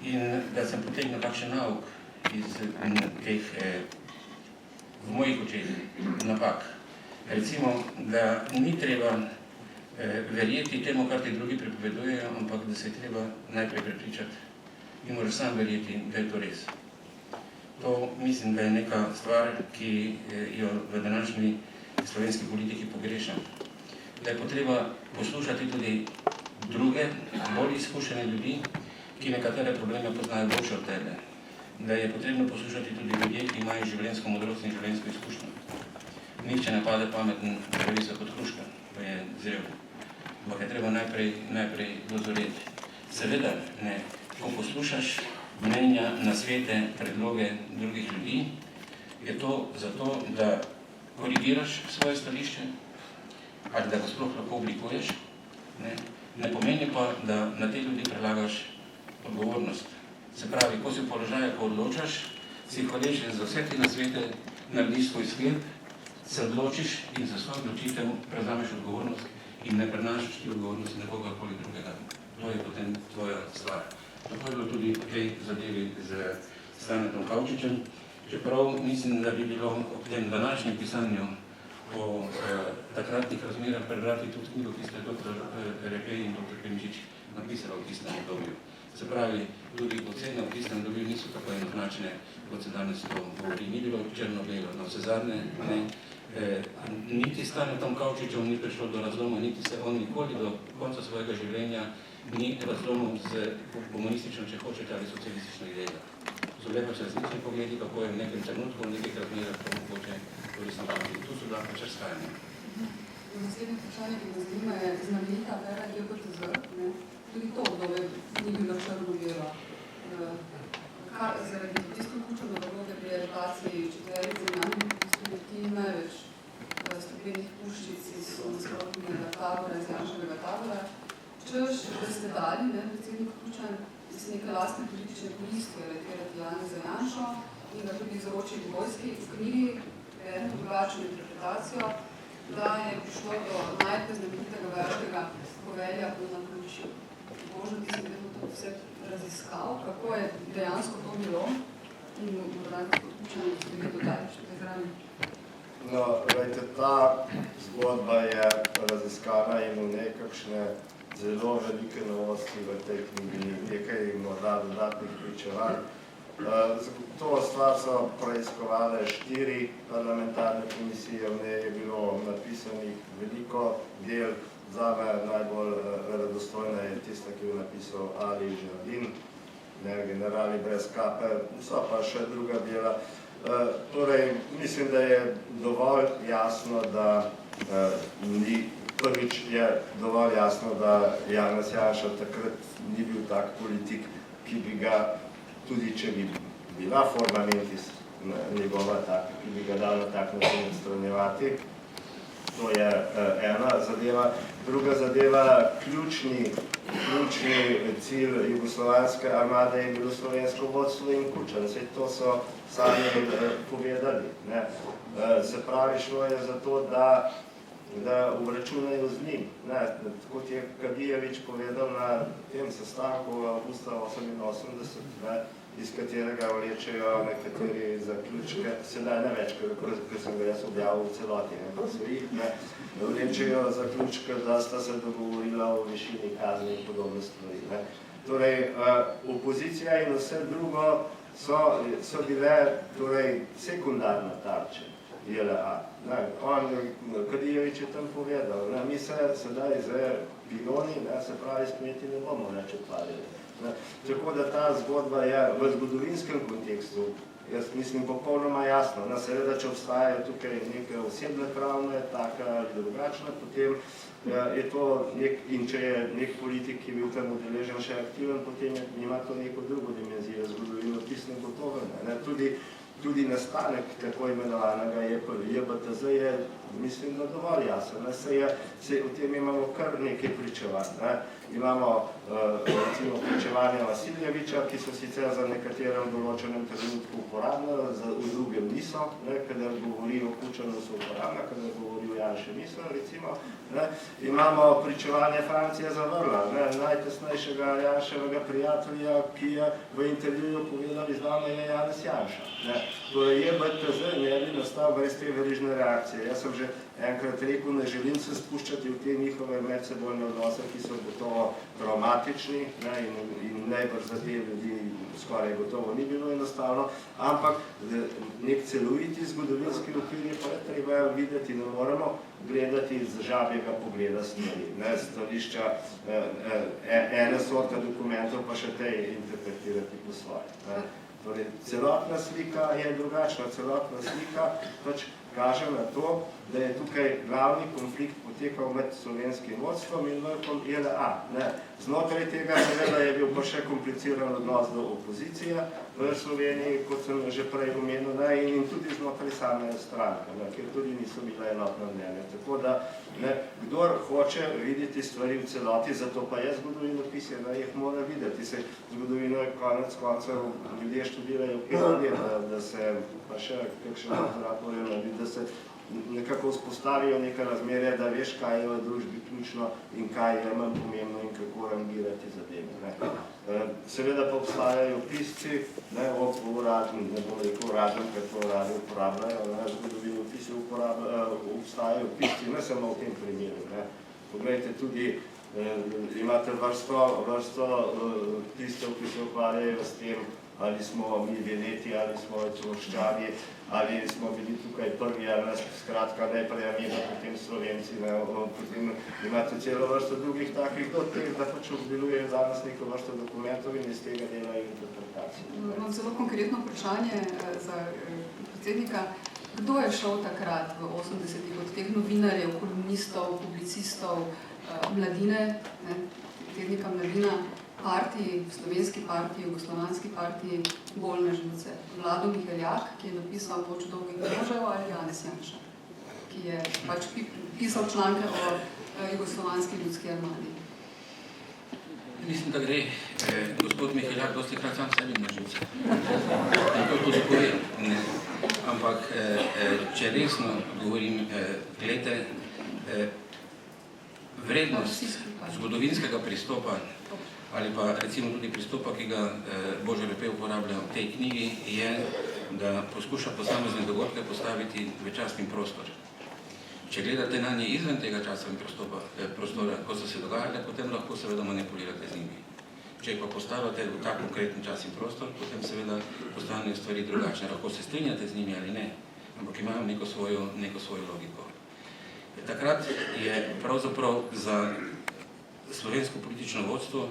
in da sem potegnil kakšen nauk iz teh v mojih očeh napak. Recimo, da ni treba verjeti temu, kar ti drugi pripovedujejo, ampak da se je treba najprej prepričati in moraš sam verjeti, da je to res. To mislim, da je neka stvar, ki jo v današnji slovenski politiki pogrešam. Da je potreba poslušati tudi druge, bolj izkušene ljudi, ki nekatere probleme poznajo boljše od tebe. Da je potrebno poslušati tudi ljudje, ki imajo življenjsko modrost in življenjsko izkušnjo. Nihče ne pade pameten, previsok kot hruška, ko je zrel. Ampak je treba najprej dozoreti. Seveda, ko poslušaš mnenja, nasvete, predloge drugih ljudi, je to zato, da korigiraš svoje stališče, ali da ga sploh lahko oblikuješ. Ne pomeni pa, da na te ljudi prelagaš odgovornost. Se pravi, ko si v položaju, ko odločaš, si hvaležen za vse te nasvete, narediš svoj sklep, se odločiš in za svojo odločitev prevzameš odgovornost in ne prenašaš ti odgovornosti nekoga koli drugega. To je potem tvoja stvar. Tako je bilo tudi v tej zadevi z Stanetom Kavčičem. Čeprav mislim, da bi bilo ob tem današnjem pisanju o takratnih razmerah prebrati tudi knjigo, ki ste dr. Repej in dr. Krimžič napisala v tistem obdobju. Se pravi, tudi ocene v tistem obdobju niso tako enoznačne, kot se danes to govori. Ni bilo črno-belo, na vse zadnje, niti Stanetom Kavčičem ni prišlo do razloma, niti se on nikoli do konca svojega življenja ni razlomil z komunistično, če hočete, ali socialistično idejo. So bile pač različni pogledi, kako je v nekem trenutku, v nekih razmerah, to mogoče koristno biti. Tu so bila pač razhajanja. Naslednje vprašanje, ki me zanima, je znamenita afera GBTZ. Tudi to obdobje ni bilo črno-belo. Zaradi tisto vključeno vloge pri aretaciji četverice zemljanih ti največ stropenih puščic iz nasprotnega tabora, iz Janševega tabora. Češ, da ste dali, predsednik Kučan, da se neke lastne politične koristi aretirati Janeza Janšo in ga tudi izročili vojski. V knjigi je drugačno interpretacijo, da je prišlo do najprej znamenitega verskega povelja po naključju. Možno ti sem vedno to vse raziskal, kako je dejansko to bilo in morda gospod Kučan tudi dodali še te zrani. No, vejte, ta zgodba je raziskana in v nekakšne zelo velike novosti v tej knjigi, nekaj morda dodatnih pričevanj. To stvar so preiskovale 4 parlamentarne komisije, v njej je bilo napisanih veliko del. Zame najbolj verodostojna je tista, ki jo napisal Ali Žardin, Generali brez kape, so pa še druga dela. Torej, mislim, da je dovolj jasno, da prvič je dovolj jasno, da Janez Janša takrat ni bil tak politik, ki bi ga, tudi če bi bila forma mentis njegova taka, ki bi ga dal na tak način odstranjevati. To je ena zadeva. Druga zadeva, ključni cilj jugoslovanske armade je bilo slovensko vodstvo in Kučan. Vse to so sami povedali. Se pravi, šlo je za to, da obračunajo z njim. Kot je Kadijević povedal na tem sestanku avgusta 1988, iz katerega vlečejo nekateri zaključke, sedaj ne več, ker sem ga jaz objavil v celoti, vlečejo zaključke, da sta se dogovorila o višini kazni in podobne stvari. Torej, opozicija in vse drugo so bile sekundarne tarče JLA. Kadijević je tam povedal, mi se sedaj z biloni, se pravi s kmeti, ne bomo več odparili. Tako da ta zgodba je v zgodovinskem kontekstu, jaz mislim, popolnoma jasno. Seveda, če obstajajo tukaj neke osebne travme, taka ali drugačna, potem je to in če je nek politik, ki je bil tam udeležen še aktiven, potem ima to neko drugo dimenzijo, zgodovinopisno gotovo. Tudi nastanek tako imenovanega JBTZ je, mislim, da dovolj jasen. O tem imamo kar nekaj pričevanj. Imamo recimo pričevanja Vasiljeviča, ki so sicer za nekaterem določenem trenutku uporabna, v drugem niso, kadar govori o Kučanu so uporabna, kadar govori o Janši niso, recimo. Imamo pričevanje Francija Zavrla, najtesnejšega Janševega prijatelja, ki je v intervjuju povedal, iz vama je Janez Janša. Torej JBTZ ne bi nastal brez te verižne reakcije. Jaz sem že enkrat rekel, ne želim se spuščati v te njihove medsebojne odnose, ki so gotovo traumatični in najbrž za te ljudi skoraj gotovo ni bilo enostavno, ampak nek celoviti zgodovinski okvir je pa treba videti, ne moramo gledati iz žabjega pogleda stvari, stališča ene sorte dokumentov, pa še te interpretirati po svoje. Torej, celotna slika je drugačna, celotna slika pač kaže na to, da je tukaj glavni konflikt potekal med slovenskim vodstvom in vrhom JLA. Znotraj tega seveda je bil pa še kompliciran odnos do opozicije v Sloveniji, kot sem že prej omenil, in tudi znotraj same stranke, ker tudi niso bila enotna mnenja. Tako da, kdor hoče videti stvari v celoti, zato pa je zgodovinopis, jih mora videti. Zgodovino je konec koncev, ljudje študirajo 5 let, da se pa še kakšen doktorat morajo narediti, da se nekako vzpostavijo neka razmerja, da veš, kaj je v družbi ključno in kaj je manj pomembno in kako rangirati zadeve. Seveda pa obstajajo pisci, ob uradni, ne bom rekel uradni, ker to uradi uporabljajo, zgodovinopisi obstajajo pisci, ne samo v tem primeru. Poglejte, tudi imate vrsto tistov, ki se ukvarjajo s tem, ali smo mi Veneti, ali smo Čološčani, ali smo bili tukaj prvi, ali nas skratka najprej mi, potem Slovenci, potem imate celo vrsto drugih takih do teh, da pač obdelujejo danes neko vrsto dokumentov in iz tega delajo interpretacije. Imam zelo konkretno vprašanje za predsednika. Kdo je šel takrat v 80-ih od teh novinarjev, kolumnistov, publicistov, mladine, tednika Mladina, partiji, slovenski partiji, jugoslovanski partiji, bolj na živce? Vlado Miheljak, ki je napisal Moč dolgih možev, ali Janez Janša, ki je pač pisal članke o jugoslovanski ljudski armadi? Mislim, da gre gospod Miheljak dosti krat sam sebi na živce. In to tudi povem. Ampak, če resno govorim, gledajte, vrednost zgodovinskega pristopa ali pa recimo tudi pristopa, ki ga Božo Repe uporablja v tej knjigi, je, da poskuša posamezne dogodke postaviti v čas in prostor. Če gledate na nje izven tega časa in prostora, ko so se dogajale, potem lahko seveda manipulirate z njimi. Če pa postavate v tak konkreten čas in prostor, potem seveda postanejo stvari drugačne. Lahko se strinjate z njimi ali ne, ampak imajo neko svojo logiko. Takrat je pravzaprav za slovensko politično vodstvo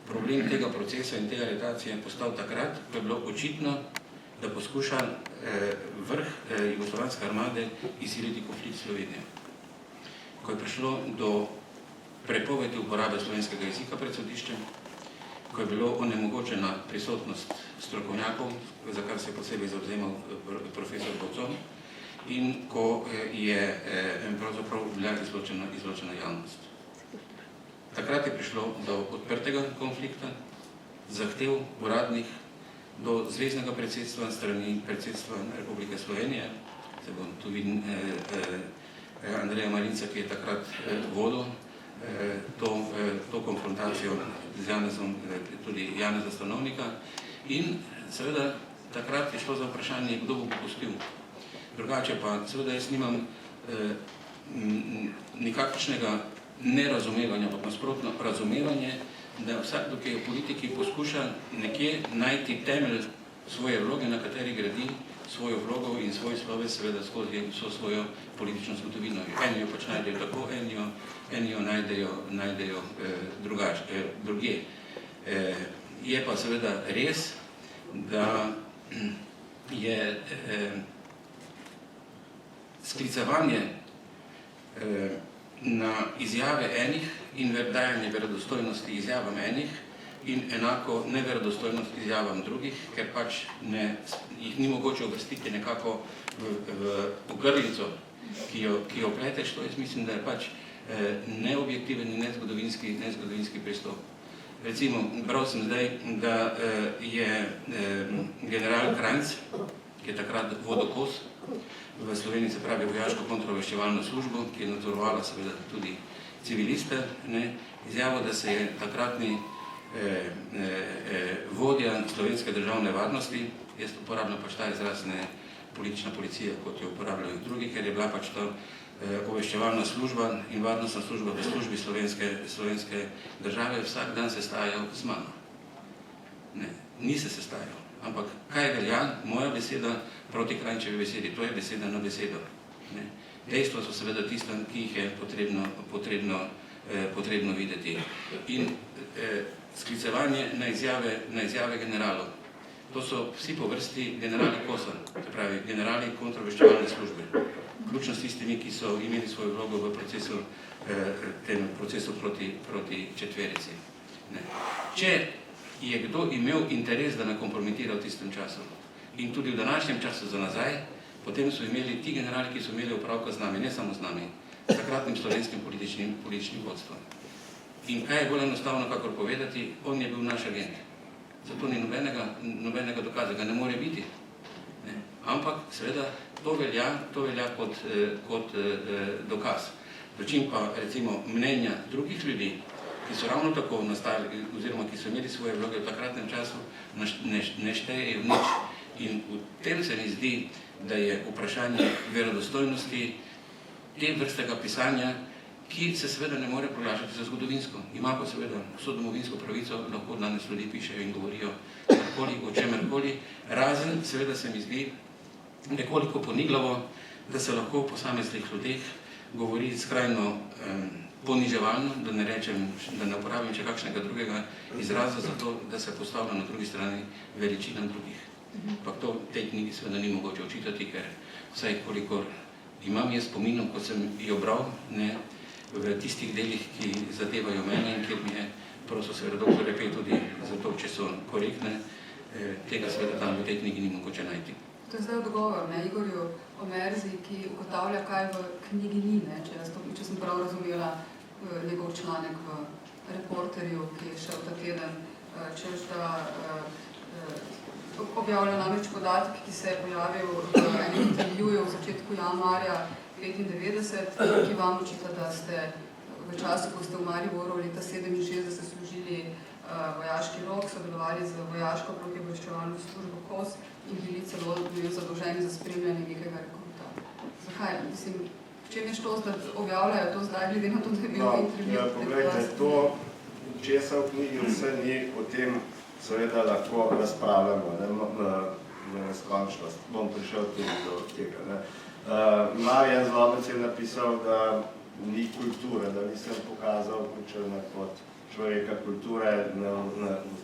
problem tega procesa in te aretacije postal takrat, ko je bilo očitno, da poskuša vrh jugoslovanske armade izsiliti konflikt s Slovenijo. Ko je prišlo do prepovedi uporabe slovenskega jezika pred sodiščem, ko je bilo onemogočena prisotnost strokovnjakov, za kar se je posebej zavzemal profesor Bovcon, in ko je pravzaprav bila izločena javnost. Takrat je prišlo do odprtega konflikta, zahtev uradnih do zveznega predsedstva strani predsedstva Republike Slovenije. Se bom tu vidim Andreja Marinca, ki je takrat vodil to konfrontacijo z Janezom, tudi Janeza Stanovnika. In seveda takrat je šlo za vprašanje, kdo bo popustil. Drugače pa seveda jaz nimam nikakršnega nerazumevanja, ampak nasprotno razumevanje, da vsakdo, ki je v politiki, poskuša nekje najti temelj svoje vloge, na kateri gradi svojo vlogo in svoj sloves, seveda skozi vso svojo politično zgodovino. Eni jo pač najdejo tako, eni jo najdejo drugje. Je pa seveda res, da je sklicevanje na izjave enih in dajanje verodostojnosti izjavam enih in enako neverodostojnost izjavam drugih, ker pač jih ni mogoče uvrstiti nekako v grlico, ki jo pleteš, to jaz mislim, da je pač neobjektiven in nezgodovinski pristop. Recimo, bral sem zdaj, da je general Kranjc, ki je takrat vodil KOS v Sloveniji, se pravi vojaško kontraobveščevalno službo, ki je nadzorovala seveda tudi civiliste, izjavil, da se je takratni vodja slovenske državne varnosti, jaz uporabljam pač ta izraz, ne politična policija, kot jo uporabljajo drugi, ker je bila pač to obveščevalna služba in varnostna služba v službi slovenske države, vsak dan sestajal z mano. Ni se sestajal, ampak kaj velja moja beseda proti Kranjčevi besedi, to je beseda na besedo. Dejstva so seveda tista, ki jih je potrebno videti. In sklicevanje na izjave generalov. To so vsi po vrsti generali KOS-a, se pravi generali kontraobveščevalne službe, vključno s tistimi, ki so imeli svojo vlogo v procesu proti četverici. Če je kdo imel interes, da me kompromitira v tistem času in tudi v današnjem času za nazaj, potem so imeli ti generali, ki so imeli opravka z nami, ne samo z nami, s takratnim slovenskim političnim vodstvom. In kaj je bolj enostavno, kakor povedati, on je bil naš agent. Zato ni nobenega dokaza, ga ne more biti. Ampak seveda to velja kot dokaz. Dočim pa recimo mnenja drugih ljudi, ki so ravno tako nastali, oziroma ki so imeli svoje vloge v takratnem času, ne štejejo nič. In v tem se mi zdi, da je vprašanje verodostojnosti te vrstega pisanja, ki se seveda ne more proglašati za zgodovinsko. Ima pa seveda vso domovinsko pravico, lahko danes ljudi pišejo in govorijo o čemerkoli. Razen seveda se mi zdi nekoliko poniglavo, da se lahko o posameznih ljudeh govori skrajno poniževalno, da ne uporabim še kakšnega drugega izraza za to, da se postavlja na drugi strani veličina drugih. Ampak to v tej knjigi seveda ni mogoče očitati, ker vsaj kolikor imam jaz spominov, ko sem jo bral, v tistih delih, ki zadevajo mene in kjer mi je prosil seveda doktor Repej tudi za to, če so korektne, tega seveda tam v tej knjigi ni mogoče najti. To je zdaj odgovor Igorju Omerzi, ki ugotavlja, kaj v knjigi ni, če sem prav razumela njegov članek v Reporterju, ki je šel ta teden, češ da objavlja namreč podatki, ki se je pojavil v enem intervjuju v začetku januarja 1995, ki vam očita, da ste v času, ko ste v Mariboru leta 1967 služili vojaški rok, sodelovali z vojaško protiobveščevalno službo KOS in bili celo zadolženi za spremljanje nekega rekruta. Zakaj? Mislim, v čem je to, da objavljajo to zdaj, glede na to, da je bil intervju? Poglejte, to, česa v knjigi vse ni, o tem seveda lahko razpravljamo na neskončnost. Bom prišel tudi do tega. Marjan Zlobec je napisal, da ni kulture, da nisem pokazal Kučana kot človeka kulture,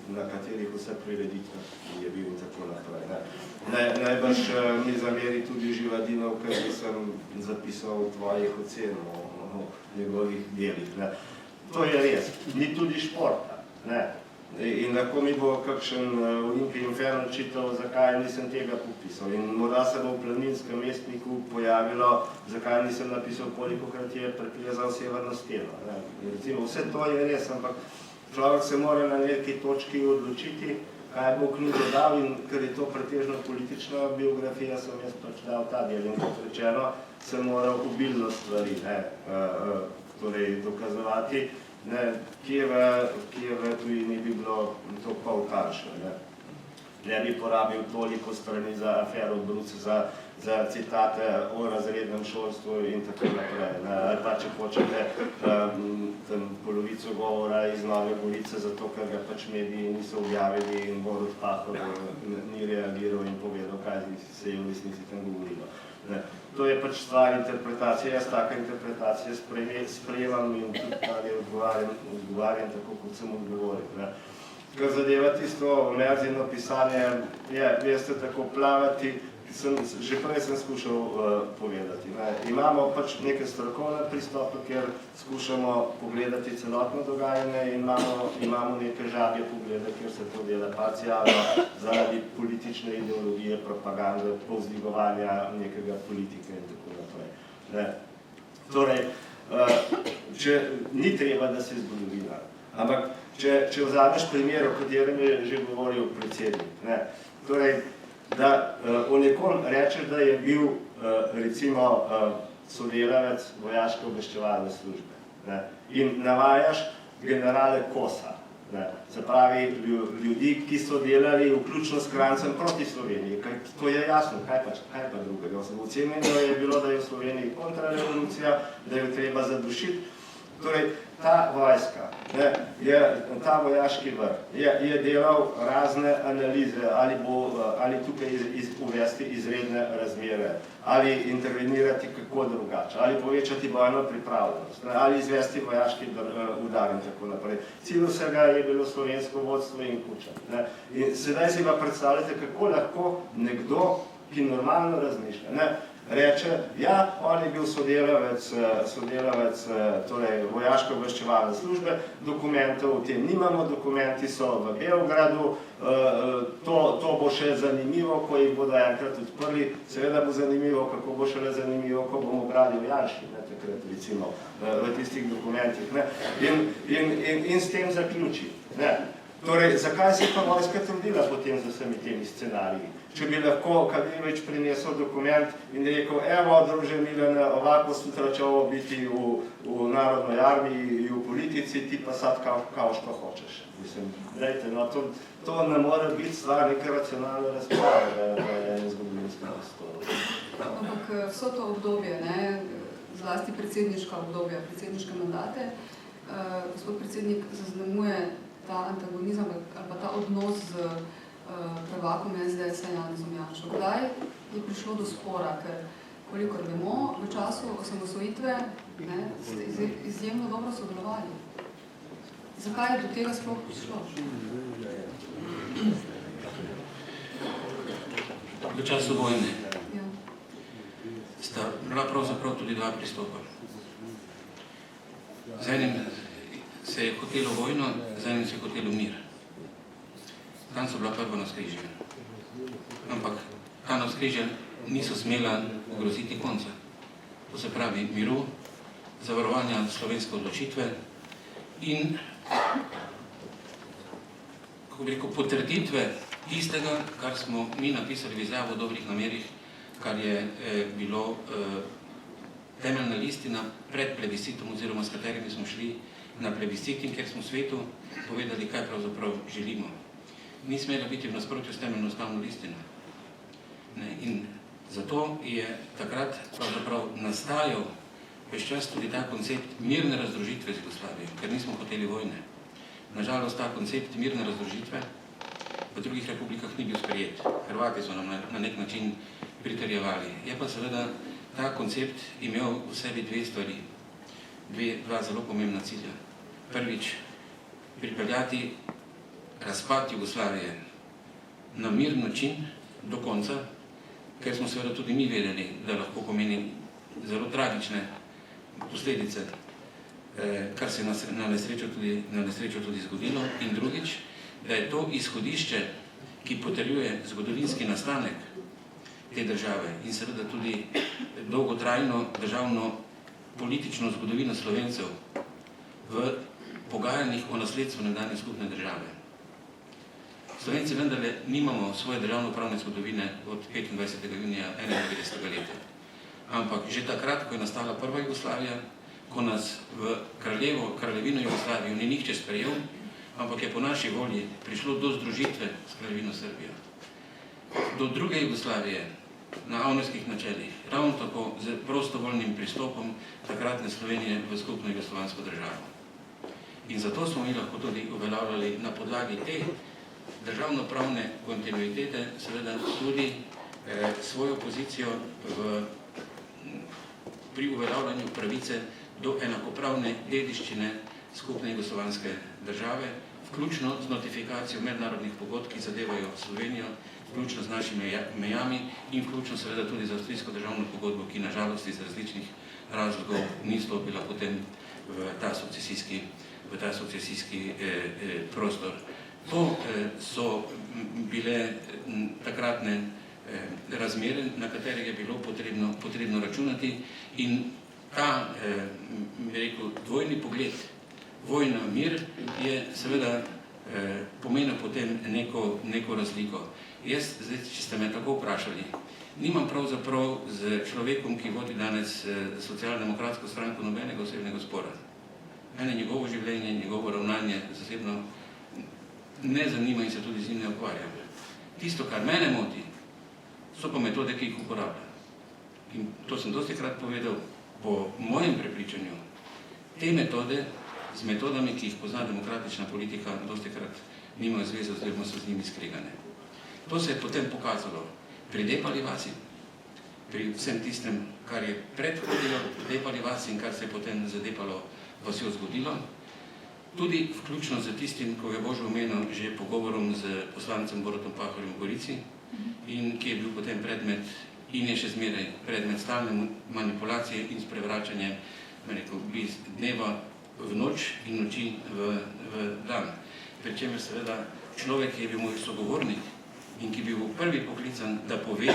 na katerih vse prireditve je bil in tako naprej. Najbrž mi zameri tudi Živadinov, ker nisem zapisal tvojih ocen o njegovih delih. To je res. Ni tudi športa. In lahko mi bo kakšen Olimpij Inferno čital, zakaj nisem tega popisal. In morda se bo v Planinskem mestniku pojavilo, zakaj nisem napisal, kolikokrat je preplezal severno steno. Recimo, vse to je res, ampak človek se mora na neki točki odločiti, kaj bo v knjigo dal, in ker je to pretežno politična biografija, sem jaz pač dal ta del. In kot rečeno, sem moral obilno stvari torej dokazovati, kje v tujini bi bilo to pol karše. Ne bi porabil toliko strani za afero Bruc, za citate o razrednem šolstvu in tako naprej. Ali pa, če hočete, polovico govora iz Nove Gorice, zato ker ga pač mediji niso objavili in Borut Pahor ni reagiral in povedal, kaj se je v resnici tam govorilo. To je pač stvar interpretacije, jaz taka interpretacije sprejemam in tudi ali odgovarjam tako, kot sem odgovoril. Kar zadeva tisto Merzino pisanje, veste, tako plavati, že prej sem skušal povedati. Imamo pač neke strokovne pristope, kjer skušamo pogledati celotno dogajanje in imamo neke žabje poglede, kjer se to dela parcialno zaradi politične ideologije, propagande, povzdigovanja nekega politike in tako naprej. Torej, ni treba, da se zgodovina, ampak če vzameš primer, o katerem je že govoril predsednik, torej, da o nekom rečeš, da je bil, recimo, sodelavec vojaške obveščevalne službe in navajaš generale Kosa, se pravi ljudi, ki so delali vključno s Krancem proti Sloveniji. To je jasno, kaj pa drugega. Ocenjeno je bilo, da je v Sloveniji kontrarevolucija, da jo treba zadušiti. Torej, ta vojska, ta vojaški vrh je delal razne analize, ali tukaj uvesti izredne razmere, ali intervenirati kako drugače, ali povečati bojno pripravljenost, ali izvesti vojaški udar in tako naprej. Cilj vsega je bilo slovensko vodstvo in Kučan. In sedaj si pa predstavljate, kako lahko nekdo, ki normalno razmišlja, reče, ja, on je bil sodelavec vojaške obveščevalne službe, dokumentov o tem nimamo, dokumenti so v Beogradu, to bo še zanimivo, ko jih bodo enkrat odprli, seveda bo zanimivo, kako bo šele zanimivo, ko bomo brali v Janši, takrat recimo, v tistih dokumentih. In s tem zaključi. Torej, zakaj se je pa vojska trudila potem z vsemi temi scenariji? Če bi lahko Kadljevič prinesel dokument in rekel, evo, druže Milene, ovako sutračevo biti v narodnoj armiji in v politici, ti pa sad kao što hočeš. Mislim, dajte, no, to ne more biti stvar neke racionalne razprave, da je en zgodovinski prostor. Ampak vso to obdobje, zlasti predsedniška obdobja, predsedniške mandate, gospod predsednik zaznamuje ta antagonizem ali pa ta odnos z prvakom SDS-a Janezom Janšo. Kdaj je prišlo do spora, ker kolikor vemo, v času osamosvojitve ste izjemno dobro sodelovali. Zakaj je do tega sploh prišlo? V času vojne sta bila pravzaprav tudi dva pristopa. Z enim se je hotelo vojno, z enim se je hotelo mir. Tam so bila prva navzkrižja. Ampak ta navzkrižja niso smela ogroziti konca. To se pravi miru, zavarovanja slovenske odločitve in potrditve tistega, kar smo mi napisali v izjavu o dobrih namerih, kar je bilo temeljna listina pred plebiscitom oziroma s katerimi smo šli na plebiscit in kjer smo svetu povedali, kaj pravzaprav želimo. Ni smela biti v nasprotju s temeljno ustavno listino. In zato je takrat pravzaprav nastajal ves čas tudi ta koncept mirne razdružitve z Jugoslavijo, ker nismo hoteli vojne. Nažalost, ta koncept mirne razdružitve v drugih republikah ni bil sprejet. Hrvati so nam na nek način pritrjevali. Je pa seveda ta koncept imel v sebi dve stvari, dva zelo pomembna cilja. Prvič, pripeljati razpad Jugoslavije na miren način do konca, ker smo seveda tudi mi vedeli, da lahko pomeni zelo tragične posledice, kar se je na nesrečo tudi zgodilo. In drugič, da je to izhodišče, ki potrjuje zgodovinski nastanek te države in seveda tudi dolgotrajno državno politično zgodovino Slovencev v pogajanjih o nasledstvu nekdanje skupne države. Slovenci vendarle nimamo svoje državno-pravne zgodovine od 25. junija 91. leta. Ampak že takrat, ko je nastala prva Jugoslavija, ko nas v kraljevino Jugoslavijo ni nihče sprejel, ampak je po naši volji prišlo do združitve s kraljevino Srbijo. Do druge Jugoslavije na avnojskih načelih, ravno tako z prostovoljnim pristopom takratne Slovenije v skupno jugoslovansko državo. In zato smo mi lahko tudi uveljavljali na podlagi te državno-pravne kontinuitete seveda tudi svojo pozicijo pri uveljavljanju pravice do enakopravne dediščine skupne jugoslovanske države, vključno z notifikacijo mednarodnih pogodb, ki zadevajo Slovenijo, vključno z našimi mejami in vključno seveda tudi z avstrijsko državno pogodbo, ki na žalost iz različnih razlogov ni stopila potem v ta sukcesijski prostor. To so bile takratne razmere, na katere je bilo potrebno računati in ta, bi rekel, dvojni pogled, vojna, mir, je seveda pomenil potem neko razliko. Jaz, zdaj, če ste me tako vprašali, nimam pravzaprav z človekom, ki vodi danes socialdemokratsko stranko, nobenega osebnega spora. Mene njegovo življenje, njegovo ravnanje zasebno ne zanima in se tudi z njim ne ukvarjam. Tisto, kar mene moti, so pa metode, ki jih uporablja. In to sem dostikrat povedal, po mojem prepričanju, te metode z metodami, ki jih pozna demokratična politika, dostikrat nimajo zveze oziroma so z njimi skregane. To se je potem pokazalo pri Depali vasi, pri vsem tistem, kar je predhodilo Depali vasi in kar se je potem za Depalo vasjo zgodilo, tudi vključno z tistim, ko je Božo omenil že pogovorom z poslancem Borutom Pahorjem v Gorici in ki je bil potem predmet in je še zmeraj predmet stalne manipulacije in sprevračanje iz dneva v noč in noči v dan. Pri čemer seveda človek, ki je bil moj sogovornik in ki je bil prvi poklican, da pove,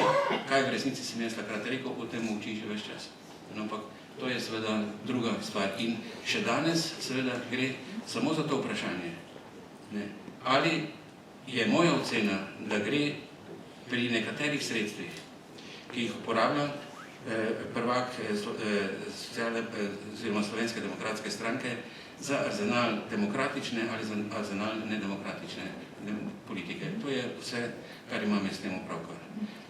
kaj v resnici sem jaz takrat rekel, o tem uči že ves čas. Ampak to je seveda druga stvar. In še danes seveda gre samo za to vprašanje. Ali je moja ocena, da gre pri nekaterih sredstvih, ki jih uporablja prvak Slovenske demokratske stranke, za arzenal demokratične ali za arzenal nedemokratične politike. To je vse, kar imam s tem opravka.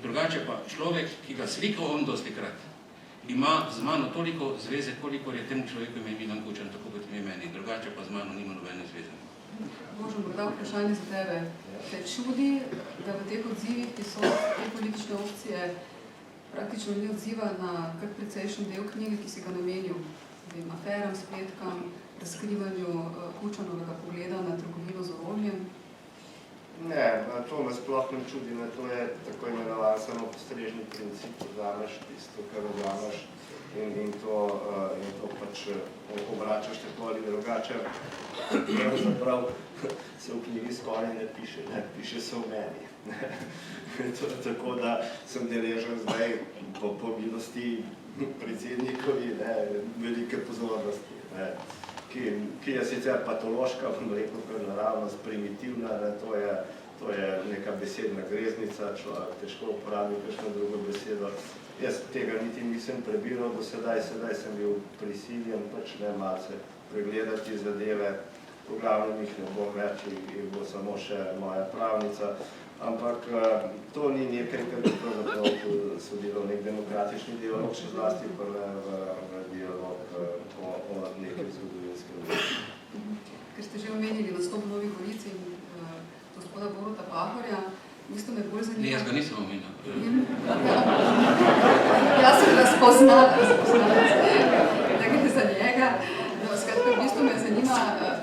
Drugače pa človek, ki ga slika on dostikrat, ima z mano toliko zveze, kolikor je temu človeku ime Milan Kučan, tako kot ime meni. Drugače pa z mano nima nobene zveze. Božo, morda vprašanje za tebe. Te čudi, da v teh odzivih, ki so te politične opcije, praktično ni odziva na kar precejšen del knjige, ki si ga namenil aferam, spletkam, razkrivanju Kučanovega pogleda na trgovino z orožjem? Ne, to me sploh ne čudi, to je tako imenovan samopostrežni princip, vzameš tisto, kar vzameš in to pač obračaš tako ali drugače. Pravzaprav se v knjigi skoraj ne piše, piše se v meni. Tako da sem deležen zdaj po milosti predsednikovi velike pozornosti, ki je sicer patološka, bom rekel, naravnost, primitivna, to je neka besedna greznica, človek težko uporabi kakšno drugo besedo. Jaz tega niti nisem prebiral do sedaj sem bil prisiljen pač malce pregledati zadeve, v glavnem jih ne bom več, jih bo samo še moja pravnica, ampak to ni nekaj, kar bi pravzaprav sodilo nek demokratični dialog, še zlasti pa v dialog o nekem zgodovinskem. Ker ste že omenili nastop v Novi Gorici in gospoda Boruta Pahorja, isto me bolj zanima... Ne, jaz ga nisem omenil. Jaz sem ga spoznala, da gre za njega. Skratka, v bistvu me zanima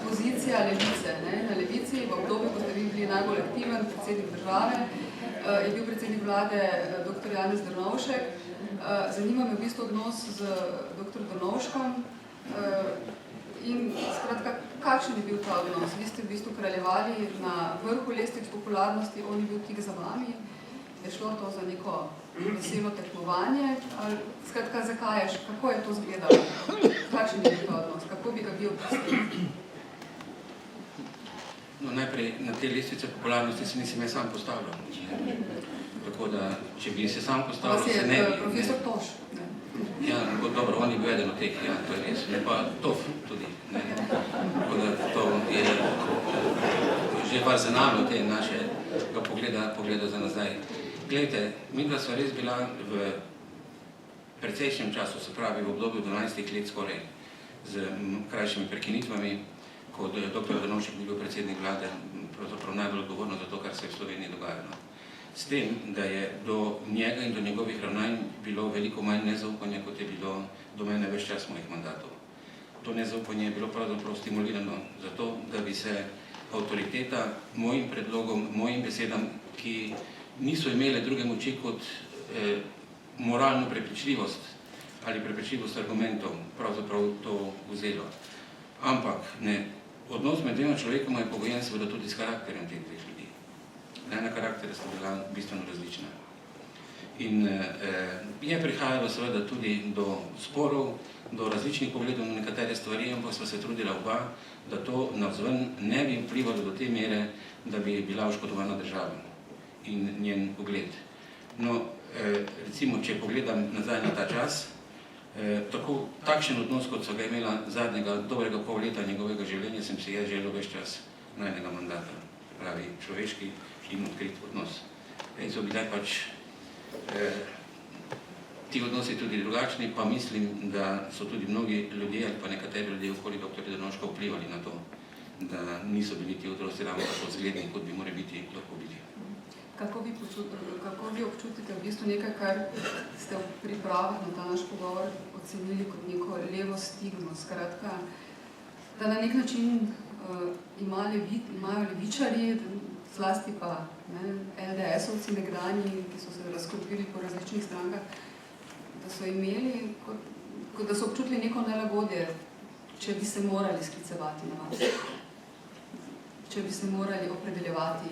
pozicija Levice. Na Levici, v obdobju, ko ste vi bili najbolj aktiven predsednik države, je bil predsednik vlade dr. Janez Drnovšek. Zanima me v bistvu odnos z dr. Drnovškom, In skratka, kakšen je bil ta odnos? Vi ste v bistvu kraljevali na vrhu lestvic popularnosti, on je bil tik za vami. Je šlo to za neko veselo tekmovanje? Ali, skratka, zakaj je, kako je to izgledalo? Kakšen je bil ta odnos? Kako bi ga bil opisali? No, najprej na te lestvice popularnosti se nisem jaz sam postavljal. Tako da, če bi se sam postavljal, se ne bi. Profesor Toš. Ja, dobro, on je bil eden od teh, ja, to je res. Pa Tof tudi. Tako da to je že par za nami te našega pogleda za nazaj. Glejte, midva sva res bila v precejšnjem času, se pravi v obdobju 12 let skoraj, z krajšimi prekinitvami, kot dr. Drnovšek ni bil predsednik vlade, pravzaprav najbolj odgovorno za to, kar se je v Sloveniji dogajalo. S tem, da je do njega in do njegovih ravnanj bilo veliko manj nezaupanja, kot je bilo do mene več čas mojih mandatov. To nezaupanje je bilo pravzaprav stimulirano zato, da bi se avtoriteta mojim predlogom, mojim besedam, ki niso imele druge moči kot moralno prepričljivost ali prepričljivost argumentov, pravzaprav to vzelo. Ampak odnos med dvema človekoma je pogojen seveda tudi s karakterjem teh dveh ljudi. Ena karakterja sta bila bistveno različna. In je prihajalo seveda tudi do sporov, do različnih pogledov na nekatere stvari, ampak sva se trudila oba, da to navzven ne bi vplivalo do te mere, da bi bila oškodovana država in njen pogled. No, recimo, če pogledam nazaj na ta čas, takšen odnos, kot so ga imela zadnjega dobrega pol leta njegovega življenja, sem si jaz želel več čas najnega mandata, pravi človeški in odkrit odnos. In so bile pač ti odnosi tudi drugačni, pa mislim, da so tudi mnogi ljudje ali pa nekateri ljudje okoli dr. Drnovška vplivali na to, da niso bili ti otroci ravno tako zgledni, kot bi morali biti lahko bili. Kako vi občutite v bistvu nekaj, kar ste v pripravah na ta naš pogovor ocenili kot neko levo stigmo, skratka, da na nek način imajo levičarji, zlasti pa LDS-ovci nekdanji, ki so se razkropili po različnih strankah, da so imeli, kot da so občutili neko nelagodje, če bi se morali sklicevati na vas, če bi se morali opredeljevati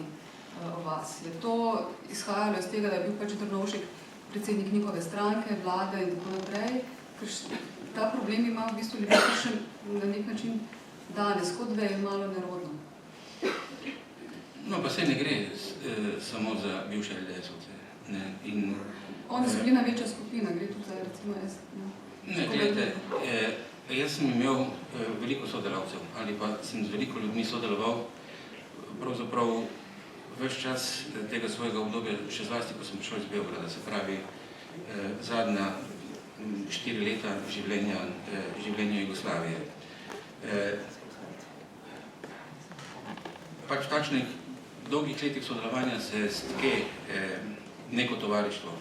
o vas. Je to izhajalo iz tega, da je bil pač Drnovšek predsednik njihove stranke, vlade in tako naprej, ker ta problem ima v bistvu levičar še na nek način danes, kot da je malo nerodno. No, pa se ne gre samo za bivše LDS-ovce. Oni so bili največja skupina, gre tudi za recimo jaz. Ne, gledajte, jaz sem imel veliko sodelavcev, ali pa sem z veliko ljudmi sodeloval, pravzaprav več čas tega svojega obdobja, še zlasti, ko sem prišel iz Beograda, se pravi zadnja 4 leta življenja Jugoslavije. Pač v takšnih dolgih letih sodelovanja se stke neko tovarištvo,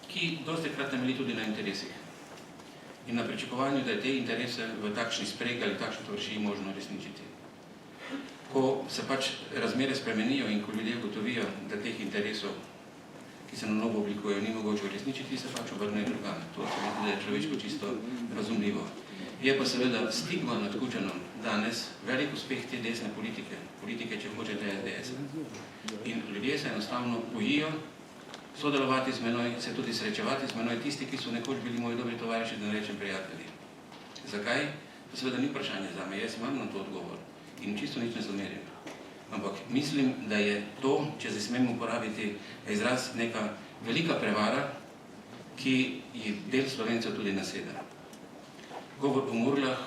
ki dostikrat temelji tudi na interesih in na pričakovanju, da je te interese v takšni spregi ali takšni tovarišiji možno resničiti. Ko se pač razmere spremenijo in ko ljudje ugotovijo, da teh interesov, ki se na novo oblikujejo, ni mogoče uresničiti, se pač obrnejo drugam. To se mi zdi, da je človeško čisto razumljivo. Je pa seveda stigma nad Kučanom danes velik uspeh te desne politike, če hočete SDS-a. In ljudje se enostavno bojijo sodelovati z menoj, se tudi srečevati z menoj, tisti, ki so nekoč bili moji dobri tovariši, da ne rečem prijatelji. Zakaj? To seveda ni vprašanje zame, jaz imam na to odgovor in čisto nič ne zamerim. Ampak mislim, da je to, če se smemo uporabiti izraz, neka velika prevara, ki je del Slovencev tudi naseda. Govor o Murglah,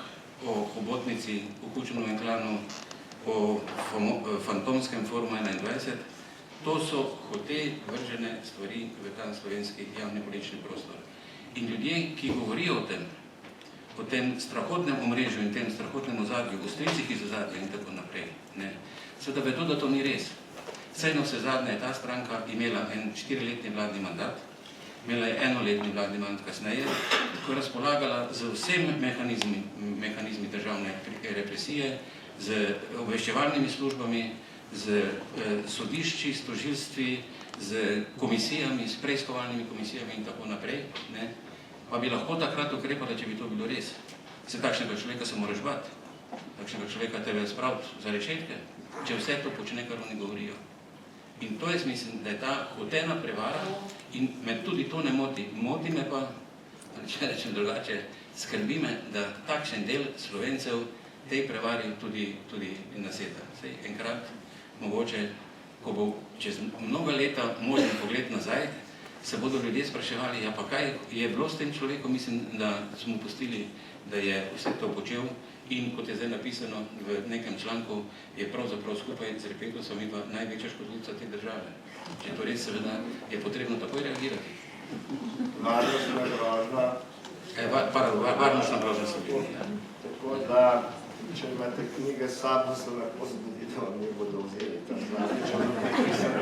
o hobotnici, o Kučanovem klanu, o fantomskem forumu 21, to so hote vržene stvari v ta slovenski javni politični prostor. In ljudje, ki govorijo o tem strahotnem omrežju in tem strahotnem ozadju, o stricih iz ozadja in tako naprej, seveda vedo, da to ni res. Saj na vse zadnje je ta stranka imela en 4-letni vladni mandat, imela je 1-letni vladni mandat kasneje, ko je razpolagala z vsemi mehanizmi državne represije, z obveščevalnimi službami, z sodišči, s tožilstvi, z komisijami, s preiskovalnimi komisijami in tako naprej. pa bi lahko takrat ukrepala, če bi to bilo res. Se takšnega človeka se moraš bati, takšnega človeka treba spraviti za rešetke, če vse to počne, kar oni govorijo. In to jaz mislim, da je ta hotena prevara in me tudi to ne moti. Moti me pa, če rečem drugače, skrbi me, da takšen del Slovencev tej prevari tudi naseda. Sej enkrat, mogoče, ko bo čez mnoga leta možen pogled nazaj, se bodo ljudje spraševali, ja pa kaj je bilo s tem človekom, mislim, da smo pustili, da je vse to počel in kot je zdaj napisano v nekem članku, je pravzaprav skupaj z Repetusom in pa največja škodljica te države. Če to res seveda je potrebno takoj reagirati. Varnostna grožnja. Varnostna grožnja so bili, ja. Tako da, če imate knjige s sabo, se lahko zbudi, da vam ne bodo vzeli ta znanje, če vam napisano.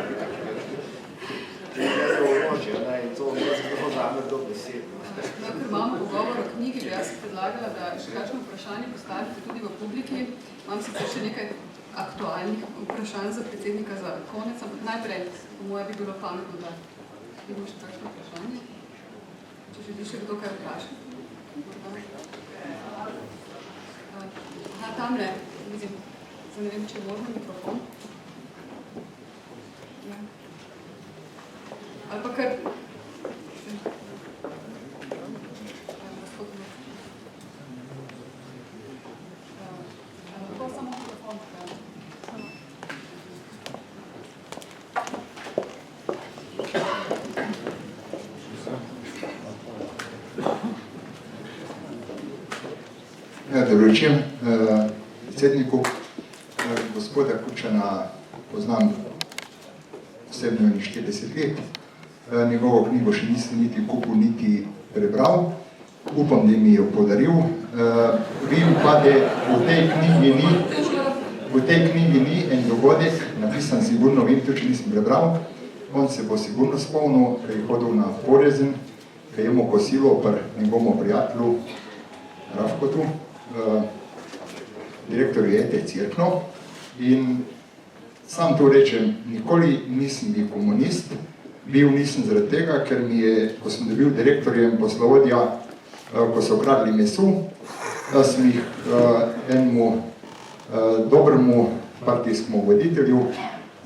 Knjige za orožje, ne, in to zelo zame do besed. No, ker imamo pogovor o knjigi, bi jaz predlagala, da še kakšno vprašanje postavite tudi v publiki. Imam sicer še nekaj aktualnih vprašanj za predsednika za konec, ampak najprej, po moje bi bilo pametno, da vidimo še kakšno vprašanje. Če želi še kdo kaj vprašati? Aha, tamle, vidim, zdaj ne vem, če je možno mikrofon. Ja. Ali pa kar... Dobro večer predsedniku. Gospoda Kučana poznam osebno 40 let. Njegovo knjigo še nisem niti kupil, niti prebral. Upam, da mi jo podaril. Vem pa, da v tej knjigi ni en dogodek, napisan sigurno, vem to, če nisem prebral. On se bo sigurno spomnil, ker je hodil na Porezen, ker je imel kosilo pri njegovom prijatelju Rafkotu, direktorju ETE Cerkno. In sam to rečem, nikoli nisem bil komunist, bil nisem zaradi tega, ker mi je, ko sem dobil direktorjem poslovodja, ko so ukradli mesu, sem jih enemu dobremu partijskemu voditelju